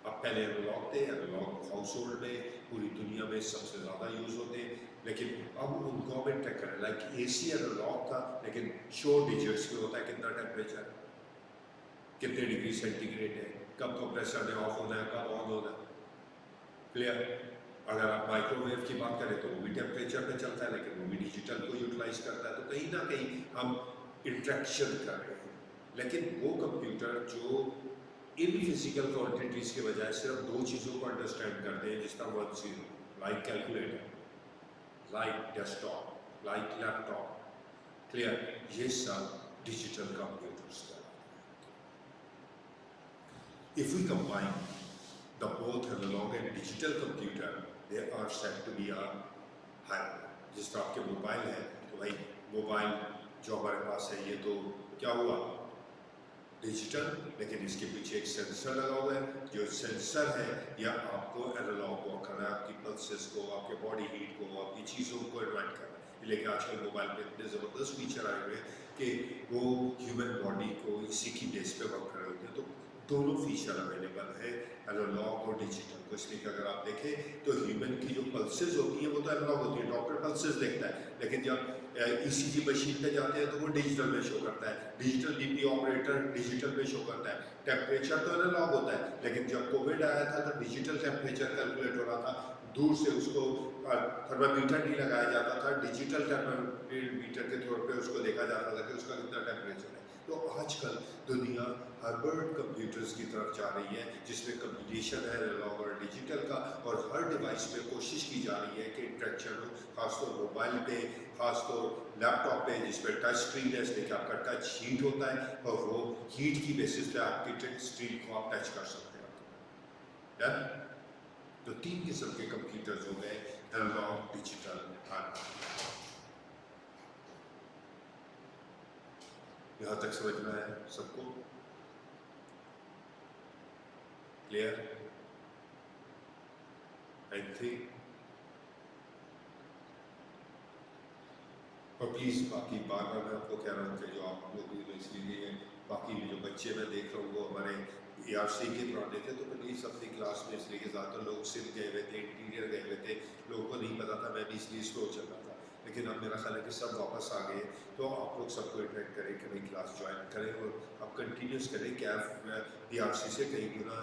अब पहले एनालॉग थे, एनालॉग हाउस होल्ड में पूरी दुनिया में सबसे ज़्यादा यूज़ होते हैं, लेकिन अब उनको हमें ट्रैक करें। लाइक एसी एनालॉग था, लेकिन शो डिजिट्स में होता है कितना टेम्परेचर, कितने डिग्री सेंटीग्रेड है, कब कंप्रेसर ने ऑफ होना है, कब ऑन होना है। क्लियर? अगर आप माइक्रोवेव की बात करें तो वो भी टेम्परेचर पे चलता है, लेकिन वो भी डिजिटल को यूटिलाइज करता है। तो कहीं ना कहीं हम इंट्रैक्शन कर रहे हैं। लेकिन वो कंप्यूटर जो इन फिजिकल क्वांटिटीज के बजाय सिर्फ दो चीज़ों को अंडरस्टैंड करते हैं, जिसका 1-0, like calculator, like desktop, like laptop. Clear? ये सब डिजिटल कंप्यूटर्स का। If we combine the both analog and digital computer, they are said to be a hybrid. जिस तरह आपके मोबाइल है, तो भाई मोबाइल जो हमारे पास है, ये तो क्या हुआ? डिजिटल, लेकिन इसके पीछे एक सेंसर लगा हुआ है। जो सेंसर है या आपको एनालॉग वर्क कर रहा है, आपकी पल्सेस को, आपके बॉडी हीट को, आपकी चीज़ों को इन्वाइट कर रहा है। लेकिन आजकल मोबाइल में इतने ज़बरदस्त फीचर आए हुए हैं कि वो ह्यूमन बॉडी को इसी की बेस पे वर्क कर रहे होते हैं। तो दोनों फीचर अवेलेबल है, एनालॉग और डिजिटल को। इसलिए कि अगर आप देखें तो ह्यूमन की जो पल्सेस होती हैं वो तो एनालॉग होती है, डॉक्टर पल्सेस देखता है, लेकिन जब ईसीजी मशीन पे जाते हैं तो वो डिजिटल में शो करता है। डिजिटल डीपी ऑपरेटर डिजिटल में शो करता है। टेम्परेचर तो एनालॉग होता है, लेकिन जब कोविड आया था तो डिजिटल टेम्परेचर कैलकुलेट हो रहा था। दूर से उसको थर्मामीटर नहीं लगाया जाता था, डिजिटल थर्मामीटर के तौर पे उसको देखा जाता था कि उसका कितना टेम्परेचर है। तो आजकल दुनिया हाइब्रिड कंप्यूटर्स की तरफ जा रही है, जिसमें कम्युनिकेशन है एनालॉग और डिजिटल का, और हर डिवाइस पे कोशिश की जा रही है कि इंटरेक्शन हो, खासतौर मोबाइल पे, खासतौर लैपटॉप पे जिसपे टच स्क्रीन है, इसलिए कि आपका टच हीट होता है और वो हीट की बेसिस पे आपकी टच स्क्रीन को आप टच कर सकते हैं। डन? तो 3 किस्म के कंप्यूटर्स हो गए, एनालॉग, डिजिटल, यहाँ तक समझ में आया सबको? क्लियर? एनीथिंग? और प्लीज़ बाकी बार बार मैं आपको कह रहा हूँ कि जो आप लोग इसलिए बाकी जो बच्चे मैं देख रहा हूँ वो हमारे ERC के पुराने थे, तो प्लीज़ अपनी क्लास में, इसलिए कि ज़्यादातर लोग सिर्फ गए हुए थे, इंटीरियर गए हुए थे, लोगों को नहीं पता था, मैं भी इसलिए स्लो चल रहा था, लेकिन अब मेरा ख्याल है कि सब वापस आ गए, तो आप लोग सबको इंटरेक्ट करें कि भाई क्लास ज्वाइन करें और अब कंटिन्यूस करें। कैफ ERC से कहीं गुना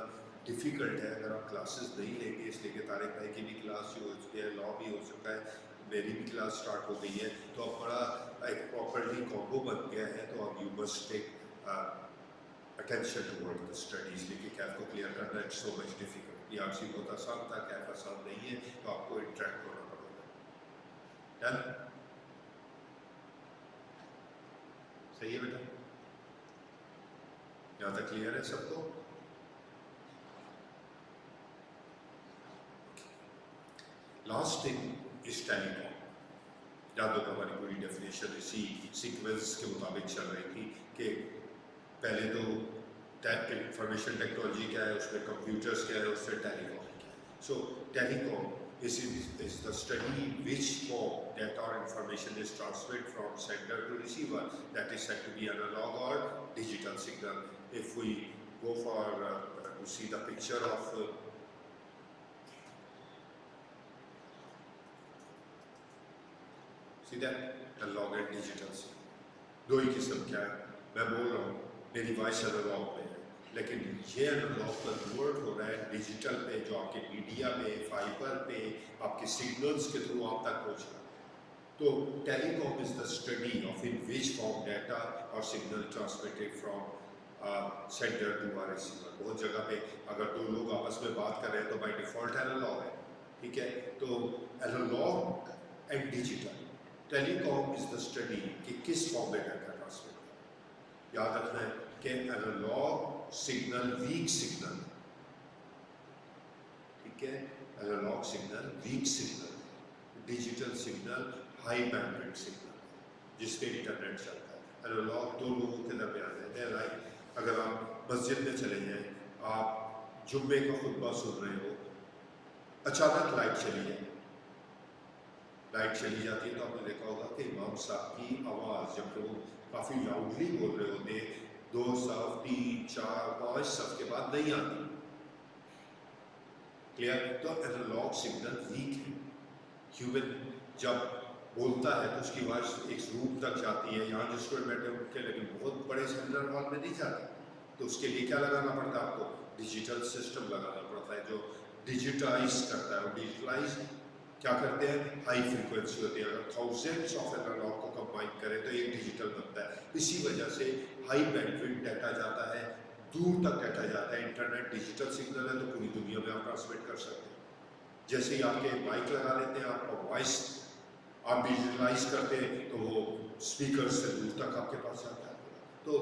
डिफ़िकल्ट है अगर आप क्लासेस नहीं लेंगे, इसलिए कि तारिक भाई की भी क्लास जो हो चुकी है, लॉ भी हो चुका है, मेरी भी क्लास स्टार्ट हो गई है, तो अब बड़ा एक प्रॉपर्ली कॉम्बो बन गया है, तो अब you must take attention toward the studies, लेकिन कैफ को क्लियर करना it's so much difficult. ERC बहुत आसान था, कैफ आसान नहीं है, तो आपको इंटरेक्ट होना पड़ेगा। डन? सही है बेटा? यहाँ तक क्लियर है सबको? Last thing is telecom. याद होगा हमारी पूरी डेफिनेशन इसी सीक्वेंस के मुताबिक चल रही थी कि पहले तो इंफॉर्मेशन टेक्नोलॉजी क्या है, उसमें कंप्यूटर्स क्या है, उससे टेलीकॉम क्या है। सो telecom is the study which form data or information is transmitted from sender to receiver, that is said to be analog or digital signal. If we go for to see the picture of see that analog and digital signal, दो ही किस्म क्या है, मैं बोल रहा हूँ मेरी वॉइस एनालॉग में है, लेकिन ये एनालॉग कन्वर्ट हो रहा है डिजिटल पे, जो आपके मीडिया पे, फाइबर पे, आपके सिग्नल्स के थ्रू आप तक पहुँच रहा है। तो telecom is the study of in which form data और signal transmitted from sender to our receiver. बहुत जगह पे अगर दो लोग आपस में बात कर रहे हैं तो बाय डिफॉल्ट एनालॉग है, ठीक है? तो analog and digital, telecom is the study कि किस फॉर्म में डाटा ट्रांसमिट कर रहा है। याद रखना है कि एनालॉग सिग्नल वीक सिग्नल, ठीक है? Analog signal weak signal, digital signal high bandwidth signal जिसपे इंटरनेट चलता है। एनालॉग दो लोगों के दरमियान है, राइट? अगर आप मस्जिद में चले जाएं, आप जुम्मे का खुतबा सुन रहे हो, अचानक लाइट चली जाए, लाइट चली जाती है तो आपने देखा होगा कि इमाम साहब की आवाज़ जब वो काफ़ी लाउडली बोल रहे होते, 2 सफ 3 4 5 सफ के बाद नहीं आती। क्लियर? तो एनालॉग सिग्नल वीक है। ह्यूमन जब बोलता है तो उसकी आवाज़ एक रूम तक जाती है, यहाँ जो स्टूडेंट बैठे उनके, लेकिन बहुत बड़े सेमिनार हॉल में नहीं जाती, तो उसके लिए क्या लगाना पड़ता है आपको? डिजिटल सिस्टम लगाना पड़ता है जो डिजिटाइज करता है। और डिजिटलाइज क्या करते हैं? हाई फ्रीक्वेंसी होती है, अगर थाउजेंड्स ऑफ एनालॉग को कंबाइन करें तो एक डिजिटल बनता है। इसी वजह से हाई बैंडविड्थ डाटा जाता है, दूर तक डाटा जाता है। इंटरनेट डिजिटल सिग्नल है तो पूरी दुनिया में आप ट्रांसमिट कर सकते हैं। जैसे ही आपके माइक लगा लेते हैं, आपका वॉइस आप डिजिटलाइज करते हैं तो वो स्पीकर से दूर तक आपके पास जाता है। तो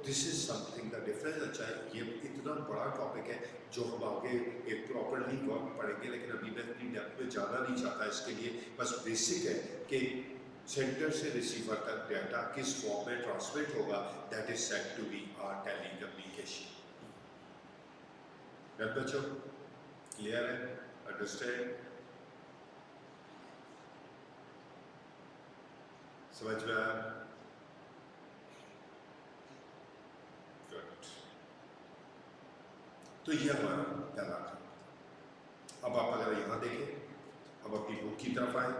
this is something the difference. अच्छा, ये इतना बड़ा टॉपिक है जो हम आगे एक प्रॉपरली पढ़ेंगे, लेकिन अभी मैं इतनी डेप्थ में जाना नहीं चाहता। इसके लिए बस बेसिक है कि सेंटर से रिसीवर तक डाटा किस फॉर्म में ट्रांसमिट होगा, that is said to be our telecommunication. बच्चों क्लियर है? अंडरस्टैंड? समझ में आया? गुड। तो ये हमारा पहला काम। अब आप अगर यहाँ देखें, अब अपनी बुक की तरफ आए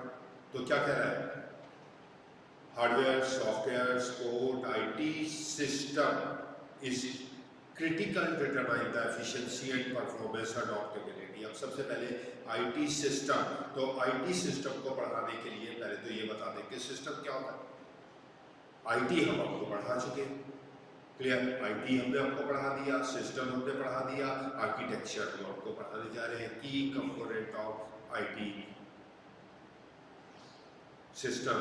तो क्या कह रहा है? Hardware, software, support, IT system is critical to determine the efficiency and performance adaptability. अब सबसे पहले आईटी सिस्टम, तो आईटी सिस्टम को पढ़ाने के लिए पहले तो ये बता दें कि सिस्टम क्या होता है। आईटी हम आपको पढ़ा चुके हैं, क्लियर? आईटी हमने आपको पढ़ा दिया, सिस्टम हमने पढ़ा दिया, आर्किटेक्चर हम आपको पढ़ाने जा रहे हैं। Key component of IT system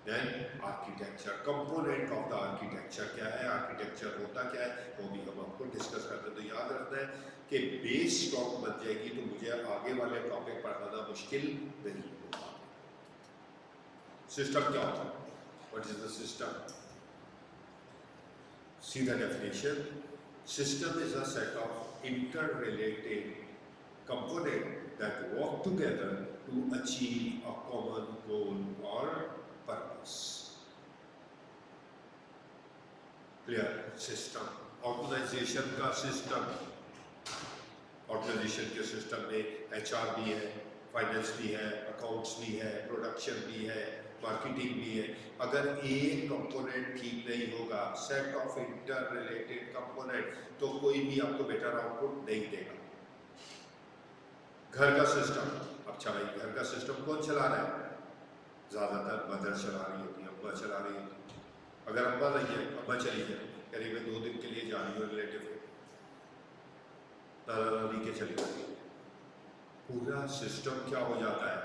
then architecture. Component of the architecture क्या है, आर्किटेक्चर होता क्या है, वो भी हम आपको डिस्कस करते हैं। तो याद रखना है कि बेस स्ट्रॉन्ग बन जाएगी तो मुझे आगे वाले टॉपिक पढ़ाना मुश्किल नहीं होगा। सिस्टम क्या होता है? What is the system? See the definition. System is a set of interrelated components that work together to achieve a common goal or purpose. Clear? System. Organization का system. Organization के system में HR भी है, फाइनेंस भी है, अकाउंट्स भी है, प्रोडक्शन भी है, मार्केटिंग भी है। अगर एक कंपोनेंट ठीक नहीं होगा, set of inter related component, तो कोई भी आपको बेटर आउटपुट नहीं देगा। घर का सिस्टम, अच्छा भाई घर का सिस्टम कौन चला रहा है? ज्यादातर मदर चला रही होती है, अम्मा चला रही होती है। अगर अम्मा नहीं है, अम्मा चली जाए, करीब 2 दिन के लिए जा रही हो रिलेटिव, दादा दादी के चली जाती है, पूरा सिस्टम क्या हो जाता है,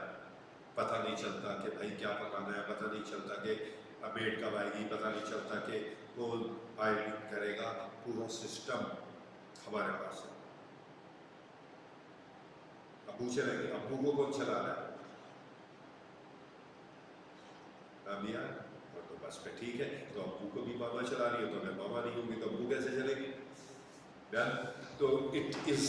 पता नहीं चलता कि भाई क्या पकाना है, पता नहीं चलता कि मेड कब आएगी, पता नहीं चलता कि कौन हायरिंग करेगा। पूरा सिस्टम हमारे पास है। अबू चलेंगे, अबू को कौन चला रहा है? भैया और तो बस पे ठीक है, तो अबू को भी मामा चला रही हो, तो मैं मामा नहीं होंगी तो अबू कैसे चलेंगे? तो it is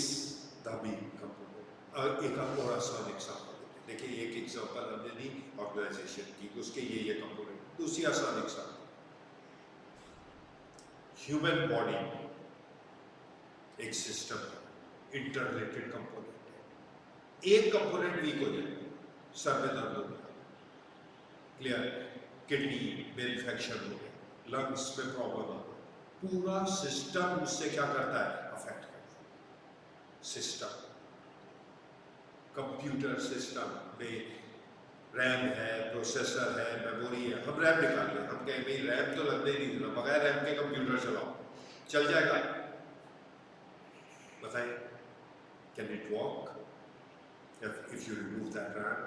the main component. एक और आसान एग्जाम्पल देखिए, एक एग्जांपल हमने दी ऑर्गेनाइजेशन की, उसके ये कंपोनेंट। दूसरी आसान एग्जांपल, ह्यूमन बॉडी एक सिस्टम है, इंटररिलेटेड कंपोनेंट है। एक कंपोनेंट वीक हो जाए, सर में दर्द हो गया, क्लियर, किडनी में इन्फेक्शन हो गया, लंग्स में प्रॉब्लम आ गई, पूरा सिस्टम उससे क्या करता है, अफेक्ट करता है। सिस्टम, कंप्यूटर सिस्टम में रैम है, प्रोसेसर है, मेमोरी है। हम रैम निकाल लें, हम कहें भाई रैम तो लगने नहीं देना, बगैर रैम के कंप्यूटर चलाओ, चल जाएगा? बताएं, can it work if you remove that RAM?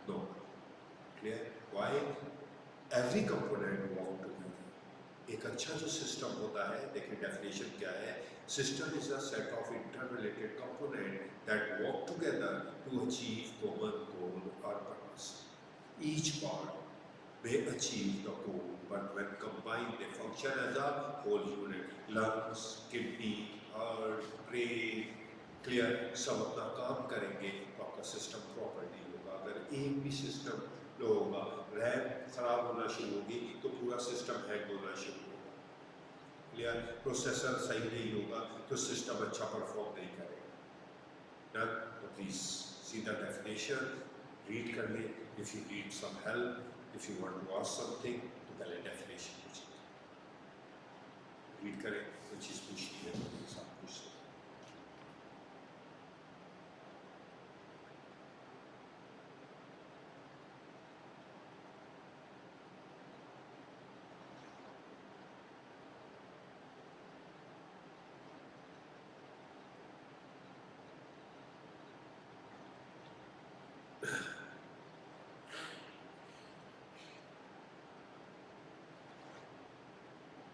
No. Clear? Why? Every component work together. एक अच्छा जो सिस्टम होता है, देखिए डेफिनेशन क्या है, system is a set of interrelated component that work together to achieve common goal और purpose. Each part may achieve the goal, but when combined they function as a whole unit. Lungs, kidney, heart, brain, clear, सब अपना काम करेंगे तो आपका सिस्टम प्रॉपर नहीं होगा। अगर एक भी सिस्टम लो होगा, रैम खराब होना शुरू होगी तो पूरा सिस्टम हैंग होना शुरू होगा। क्लियर? प्रोसेसर सही नहीं होगा तो सिस्टम अच्छा परफॉर्म नहीं करेगा। तो please see the definition, read कर ले। If you need some help, if you want to ask something, तो पहले डेफिनेशन पूछिए, रीड करें, कोई चीज़ पूछनी है तो मेरे साथ पूछ सकते।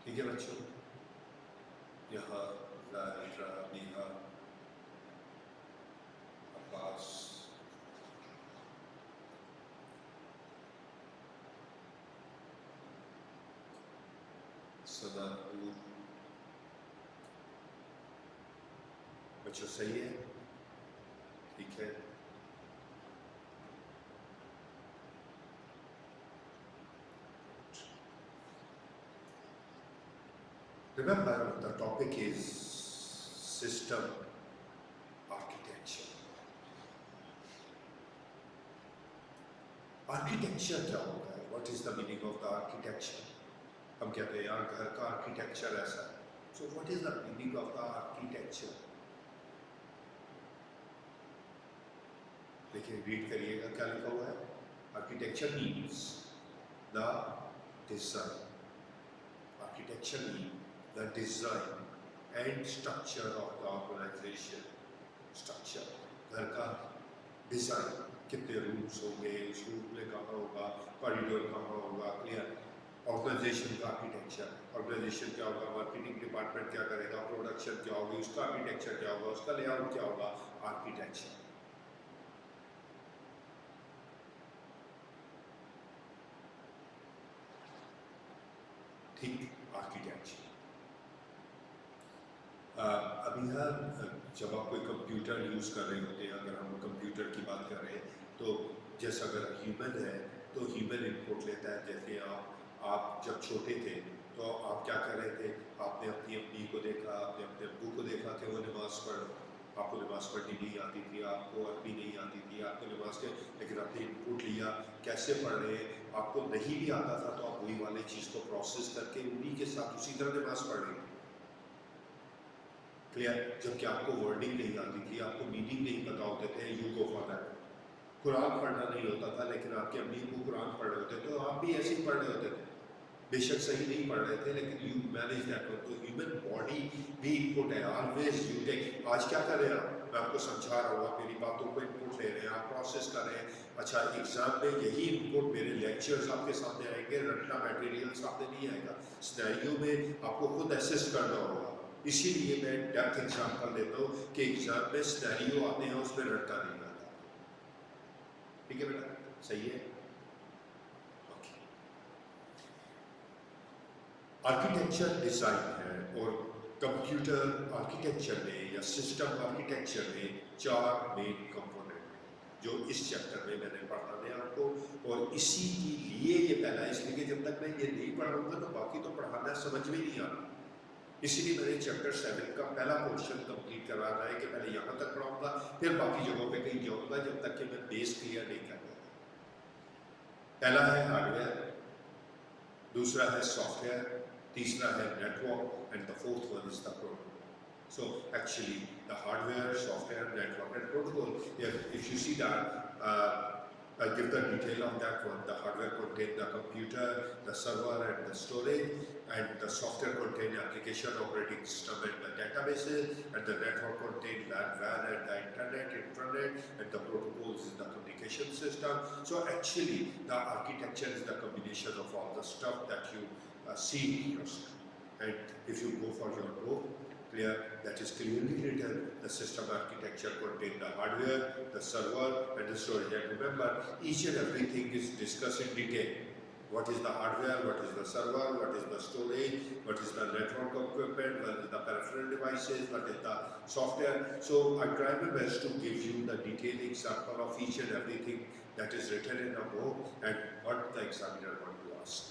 ठीक है बच्चों, यहाँ मीहा, अब्बास, सदापुर, बच्चों सही है? ठीक है। Remember, the topic is system architecture. Architecture क्या होता है? What is the meaning of the architecture? हम कहते हैं यार घर का आर्किटेक्चर ऐसा है। So what is the meaning of the architecture? देखिए, रीड करिएगा क्या लिखा हुआ है। Architecture means the design. Architecturally, the design and structure of the organization. Structure, घर का डिज़ाइन, कितने रूम्स होंगे, उस रूम में कहाँ होगा, कॉरिडोर कहाँ होगा, क्लियर. ऑर्गेनाइजेशन का आर्किटेक्चर, ऑर्गेनाइजेशन क्या होगा, मार्केटिंग डिपार्टमेंट क्या करेगा, प्रोडक्शन क्या होगी, उसका आर्किटेक्चर क्या होगा, उसका लेआउट क्या होगा, आर्किटेक्चर. ठीक, आर्किटेक्चर. अभी जब आप कोई कंप्यूटर यूज़ कर रहे होते हैं, अगर हम कंप्यूटर की बात कर रहे हैं, तो जैसा अगर ह्यूमन है तो ह्यूमन इनपुट लेता है. जैसे आप जब छोटे थे तो आप क्या कर रहे थे, आपने अपनी अम्मी को देखा, आपने अपने अब्बू को देखा कि वो नमाज़ पढ़, आपको नमाज़ पढ़नी नहीं आती थी, आपको अरबी नहीं आती थी, आपको नमाज के, लेकिन आपने इनपुट लिया कैसे पढ़ रहे हैं. आपको नहीं भी आता था तो आप वही वाली चीज़ को प्रोसेस करके उन्हीं के साथ उसी तरह नमाज पढ़ रहे. क्लियर. जबकि आपको वर्डिंग नहीं आती थी, आपको मीनिंग नहीं पता होते थे, you go for that. Quran पढ़ना नहीं होता था, लेकिन आपके अम्मी को कुरान पढ़ रहे होते तो आप भी ऐसे ही पढ़ रहे होते थे. बेशक सही नहीं पढ़ रहे थे, लेकिन यू मैनेज दैट. तो ह्यूमन बॉडी भी इनपुट है, ऑलवेज यू टेक. आज क्या कर रहे हैं आप, मैं आपको समझा रहा हूँ, आप मेरी बातों को इनपुट ले रहे हैं, आप प्रोसेस कर रहे हैं. अच्छा, एग्जाम में यही इनपुट, मेरे लेक्चर्स आपके सामने आएंगे, रट्टा मटेरियल सामने नहीं आएगा. सिनेरियो में आपको खुद एसेस करना होगा. इसीलिए मैं डेप्थ एग्जाम्पल देता हूँ कि एग्जाम में सिनेरियो आते हैं, उसमें रट्टा नहीं आता. ठीक है बेटा, सही है. ओके. आर्किटेक्चर डिजाइन है, और कंप्यूटर आर्किटेक्चर में या सिस्टम आर्किटेक्चर में 4 मेन कंपोनेंट हैं जो इस चैप्टर में मैंने पढ़ाने आपको. और इसी के लिए ये पहला, इसलिए कि जब तक मैं ये नहीं पढ़ाऊंगा तो बाकी तो पढ़ाना समझ में नहीं आना. इसीलिए मैंने चैप्टर 7 का पहला पोर्शन कंप्लीट करवाना है कि पहले यहाँ तक पढ़ाऊंगा, फिर बाकी जगहों पे कहीं जाऊंगा जब तक कि मैं बेस क्लियर नहीं कर लेता. पहला है हार्डवेयर, दूसरा है सॉफ्टवेयर, तीसरा है network, and the fourth one is the protocol. So actually the hardware, software, network and protocol, if you see that, I'll give the detail on that one. The hardware contains the computer, the server and the storage, and the software contains the application, operating system and the databases, and the network contains LAN, WAN and the internet, intranet, and the protocols is the communication system. So actually the architecture is the combination of all the stuff that you see in your screen. And if you go for your book, clear, that is clearly written, the system architecture contains the hardware, the server and the storage. And remember, each and everything is discussed in detail. What is the hardware, what is the server, what is the storage, what is the network equipment, what is the peripheral devices, what is the software. So I try my best to give you the detailed example of each and everything that is written in a book and what the examiner want to ask.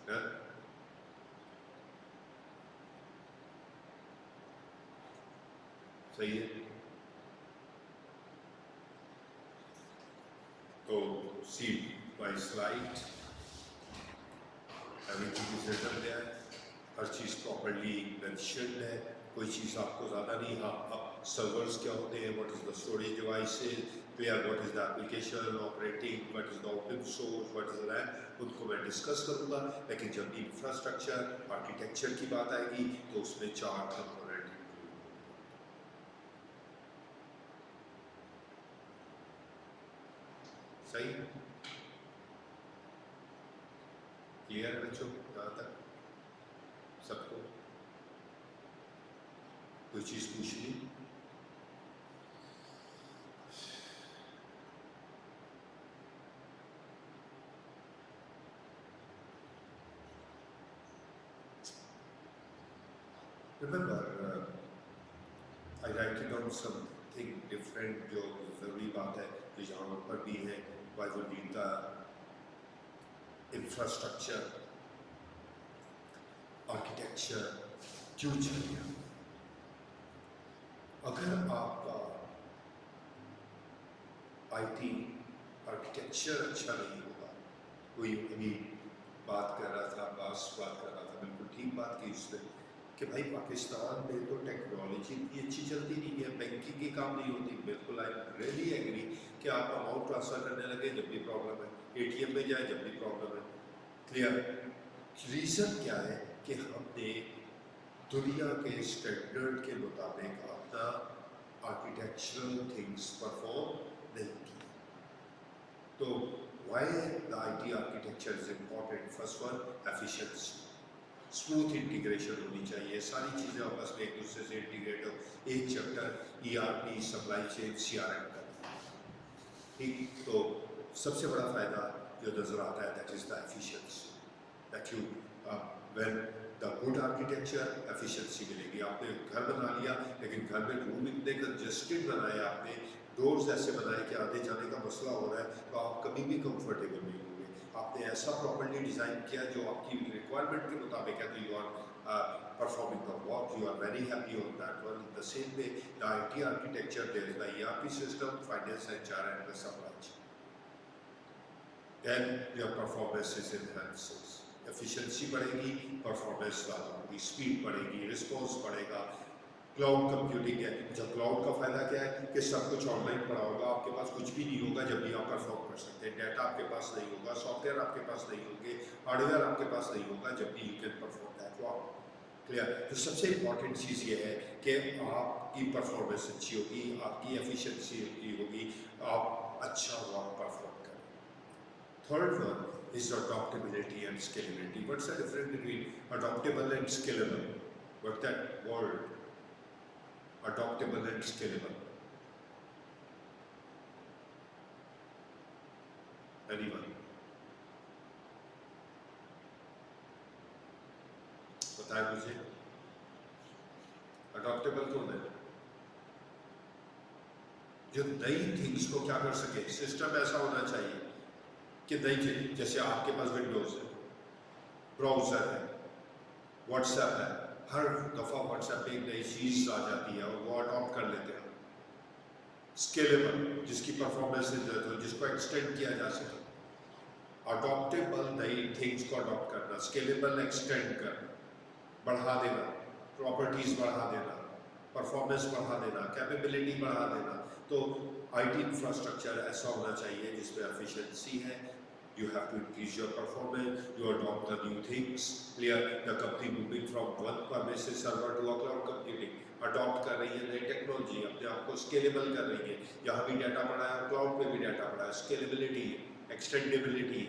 Yeah? सही है. तो see by slide, everything is written there, हर चीज़ प्रॉपर्ली मेंशन्ड है, कोई चीज़ आपको ज़्यादा नहीं. हाँ, अब सर्वर्स क्या होते हैं, what is the storage devices, clear, what is the application operating, what is the open source, what is the RAM, उनको मैं डिस्कस करूँगा. लेकिन जब इंफ्रास्ट्रक्चर आर्किटेक्चर की बात आएगी तो उसमें 4 कंपोनेंट. सही है, क्लियर है बच्चों, यहाँ तक सबको कोई चीज़ पूछनी? Remember, I write down something different जो ज़रूरी बात है कि यहाँ पर भी है. Why would need the infrastructure, architecture क्यों चाहिए? अगर आपका IT आर्किटेक्चर अच्छा नहीं होगा, कोई अभी बात कर रहा था, बात कर रहा था, बिल्कुल ठीक बात की उसने कि भाई पाकिस्तान में तो टेक्नोलॉजी इतनी अच्छी चलती नहीं है, बैंकिंग की काम नहीं होती। बिल्कुल आई रियली एग्री कि आप अमाउंट ट्रांसफ़र करने लगे जब भी प्रॉब्लम है, एटीएम में जाए जब भी प्रॉब्लम है। क्लियर? रीज़न क्या है कि हमने दुनिया के स्टैंडर्ड के मुताबिक अपना आर्किटेक्चरल थिंग्स परफॉर्म नहीं किए। तो why the IT architecture is important? First one, efficiency. Smooth integration होनी चाहिए, सारी चीज़ें आपस में एक दूसरे से इंटीग्रेट हो। एक chapter ERP, supply chain, CRM का, ठीक। तो सबसे बड़ा फ़ायदा जो नज़र आता है that is the efficiency, that you when the good architecture efficiency मिलेगी। आपने घर बना लिया लेकिन घर में रूम इतने कंजेस्टेड बनाए, आपने डोर्स ऐसे बनाए कि आने जाने का मसला हो रहा है, तो आप कभी भी कंफर्टेबल नहीं होंगे। आपने ऐसा प्रॉपर्ली डिज़ाइन किया जो आपकी रिक्वायरमेंट के मुताबिक है, तो you are performing the work, you are very happy on that one. The same way the IT architecture, there is the ERP system, finance, HR and the supply chain, then your performance is enhances. Efficiency बढ़ेगी, परफॉर्मेंस होगी, स्पीड बढ़ेगी, रिस्पॉन्स बढ़ेगा। क्लाउड कंप्यूटिंग है, जब क्लाउड का फ़ायदा क्या है कि सब कुछ ऑनलाइन पड़ा होगा, आपके पास कुछ भी नहीं होगा जब भी आप परफॉर्म कर सकते हैं। डाटा आपके पास नहीं होगा, सॉफ्टवेयर आपके पास नहीं होंगे, हार्डवेयर आपके पास नहीं होगा, जब भी you can perform that work. Clear? तो सबसे इम्पॉर्टेंट चीज़ ये है कि आपकी परफॉर्मेंस अच्छी होगी, आपकी एफिशिएंसी अच्छी होगी, आप अच्छा वर्क परफॉर्म करें। Third one is adaptability and scalability. What's the difference between adaptable and scalable? What's that word? Adaptable and scalable. Anyone? बताएं मुझे। अडॉप्टेबल कौन है? जो नई थिंग्स को क्या कर सके। सिस्टम ऐसा होना चाहिए कि नई चीज, जैसे आपके पास विंडोज है, ब्राउजर है, व्हाट्सएप है, हर दफ़ा व्हाट्सएप पे एक नई चीज़ आ जाती है और वो अडॉप्ट कर लेते हैं। स्केलेबल, जिसकी परफॉर्मेंस हो, जिसको एक्सटेंड किया जा सके। अडॉप्टेबल, नई थिंग्स को अडॉप्ट करना। स्केलेबल, एक्सटेंड करना, बढ़ा देना, प्रॉपर्टीज़ बढ़ा देना, परफॉर्मेंस बढ़ा देना, कैपेबिलिटी बढ़ा देना। तो IT इंफ्रास्ट्रक्चर ऐसा होना चाहिए जिसमें एफिशिएंसी है, you have to increase your performance, you adopt the new things. Clear? The company moving from one premises server to a cloud computing, adopt कर रही है नई टेक्नोलॉजी, अपने आप को स्केलेबल कर रही है। यहाँ भी डाटा पड़ा है, क्लाउड पे भी डाटा पड़ा है, स्केलेबिलिटी, एक्सटेंडेबिलिटी।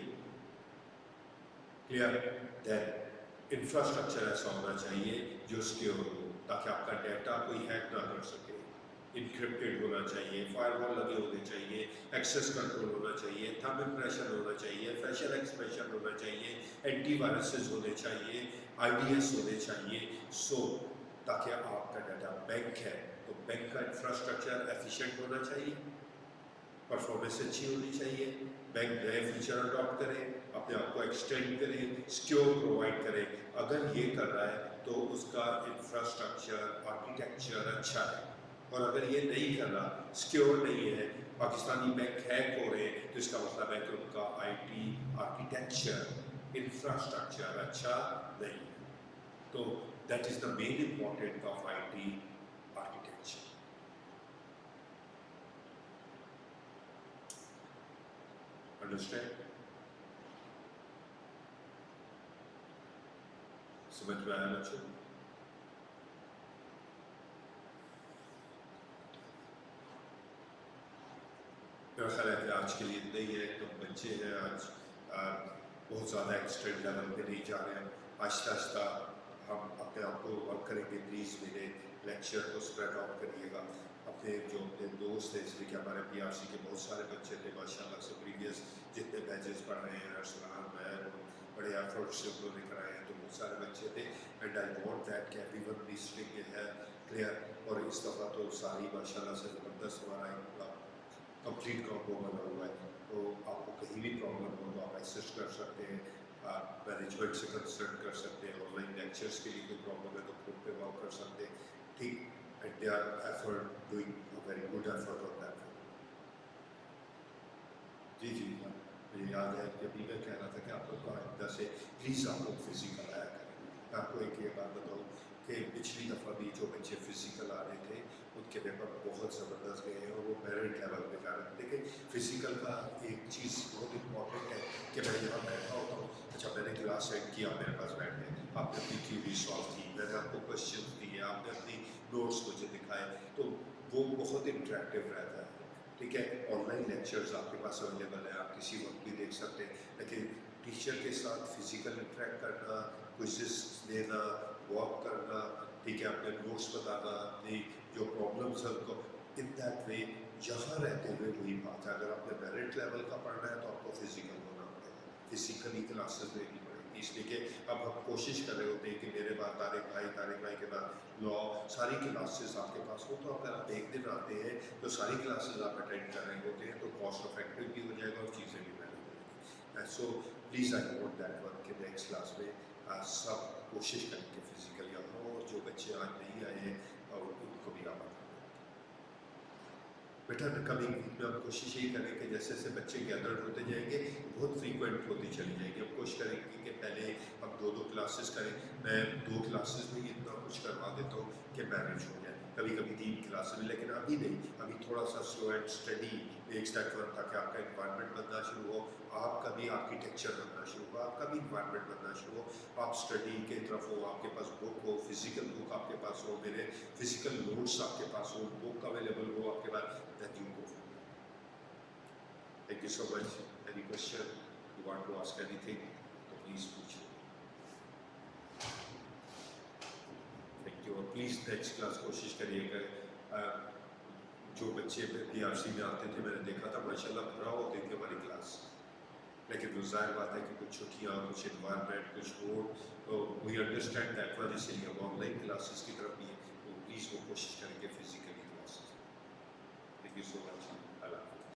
क्लियर? देन इंफ्रास्ट्रक्चर ऐसा होना चाहिए जो सिक्योर हो, ताकि आपका डाटा कोई हैक ना कर सके। इंक्रिप्टेड होना चाहिए, फायरवॉल लगे होने चाहिए, एक्सेस कंट्रोल होना चाहिए, थंब इम्प्रेशन होना चाहिए, फेशियल एक्सप्रेशन होना चाहिए, एंटीवायरसेस होने चाहिए, IDS होने चाहिए। सो ताकि आपका डाटा बैंक है तो बैंक का इंफ्रास्ट्रक्चर एफिशिएंट होना चाहिए, परफॉर्मेंस अच्छी होनी चाहिए, बैंक नए फीचर अडॉप्ट करे, अपने आप को एक्सटेंड करे, सिक्योर प्रोवाइड करे। अगर ये कर रहा है तो उसका इंफ्रास्ट्रक्चर, आर्किटेक्चर अच्छा है। और अगर ये नहीं कर रहा, सिक्योर नहीं है, पाकिस्तानी बैंक हैक हो रहे हैं, तो इसका मतलब है कि उनका IT आर्किटेक्चर, इंफ्रास्ट्रक्चर अच्छा नहीं है। तो that is the main important of IT architecture. Understand? समझ में आया बच्चों? मेरा ख्याल है कि आज के लिए इतना ही है। तो बच्चे हैं आज बहुत ज़्यादा एक्सटेंड लेवल पे नहीं जा रहे हैं, आहिस्ता आहिस्ता हम अपने आप को वर्क करेंगे। प्लीज़ मेरे लेक्चर को स्प्रेड आउट करिएगा। अपने जो अपने दोस्त हैं, इसलिए कि हमारे PRC के बहुत सारे बच्चे थे माशाल्लाह से, प्रीवियस जितने बैचेस पढ़ रहे हैं, अरसलान मैं बड़े एफर्ट से उन्होंने कराए हैं, तो बहुत सारे बच्चे थे। एंड आई वॉन्ट दैट कि एवरीवन बी स्ट्रिंग है क्लियर। और इस दफ़ा तो सारी माशाल्लाह से ज़बरदस्त हमारा कंप्लीट कॉम्बो बना हुआ है। तो आपको कहीं भी प्रॉब्लम हो तो आप एक्सेस कर सकते हैं, मैनेजमेंट से कंसल्ट कर सकते हैं। ऑनलाइन लेक्चर्स के लिए कोई प्रॉब्लम है तो ग्रुप पे वर्क कर सकते हैं, ठीक। And they are effort doing a very good effort on that. जी जी, मुझे याद है कि अभी मैं कह रहा था कि आप लोग को आइंदा से प्लीज़ आप लोग फिजिकल आया करें। मैं आपको एक ये बात बताऊँ कि पिछली दफ़ा भी जो बच्चे फिज़िकल आ रहे थे उनके पेपर बहुत ज़बरदस्त गए हैं और वो मेरिट लेवल पे जा रहे थे। देखिए फिज़िकल का एक चीज़ बहुत इम्पॉर्टेंट है कि मैं यहाँ बैठा होता हूँ, अच्छा मैंने क्लास सेट किया, मेरे पास बैठ गए, आपने अपनी थ्योरी सॉल्व की, मैंने आपको क्वेश्चन दिए, आपने अपनी नोट्स मुझे दिखाए, तो वो बहुत इंटरेक्टिव रहता है। ठीक है, ऑनलाइन लेक्चर्स आपके पास अवेलेबल है, आप किसी वक्त भी देख सकते हैं, लेकिन टीचर के साथ फिज़िकल इंटरेक्ट करना, क्विज़ेस लेना, वॉक करना, ठीक है, अपने नोट्स बताना, अपनी जो प्रॉब्लम्स है उनको इन दैट वे, यहाँ रहते हुए वही बात है, अगर आपने मेरिट लेवल का पढ़ना है तो आपको फिज़िकल होना पड़ेगा, फिज़िकली क्लासेस लेनी पड़ेगी। इसलिए कि अब हम कोशिश कर रहे होते हैं कि मेरे बाद तारिक भाई के बाद लॉ, सारी क्लासेस आपके पास हो, तो अगर आप एक दिन आते हैं तो सारी क्लासेस आप अटेंड कर रहे होते हैं, तो कॉस्ट इफेक्टिव भी हो जाएगा और चीज़ें भी मैनेज हो जाएगी। So please I want that one कि नेक्स्ट क्लास में सब कोशिश करें कि फिज़िकली आओ, और जो बच्चे आज नहीं आए हैं और उनको भी आप बेटा कमिंग वीक में हम कोशिश यही करें कि जैसे जैसे बच्चे गैदर्ड होते जाएंगे बहुत फ्रीक्वेंट होती चली जाएगी। हम कोशिश करेंगे कि पहले हम 2-2 क्लासेस करें, मैं 2 क्लासेस में ही इतना कुछ करवा देता हूँ कि मैनेज हो जाए, कभी कभी 3 क्लासेस में, लेकिन अभी नहीं, अभी थोड़ा सा स्लो एंड स्टडी एक स्टेप पर, ताकि आपका इन्वायरमेंट बनना शुरू हो, आपका भी आर्किटेक्चर बनना शुरू हो, आपका भी इन्वायरमेंट बनना शुरू हो, आप स्टडी के तरफ हो, आपके पास बुक हो, फिजिकल बुक आपके पास हो, मेरे फिजिकल नोट्स आपके पास हो, बुक अवेलेबल हो आपके पास, that you go. Thank you so much. Any question? You want to ask anything? So please पूछिए. Thank you. और please next class कोशिश करिएगा. जो बच्चे PRC में आते थे मैंने देखा था माशाल्लाह भरा होती थी हमारी क्लास, लेकिन वो जाहिर बात है कि कुछ छुट्टियाँ, कुछ इन्वायरमेंट, कुछ मोड, तो वी अंडरस्टैंड दैट वन, इसलिए हम ऑनलाइन क्लासेस की तरफ भी है, तो प्लीज़ वो कोशिश करेंगे physically classes. Thank you so much. Allah.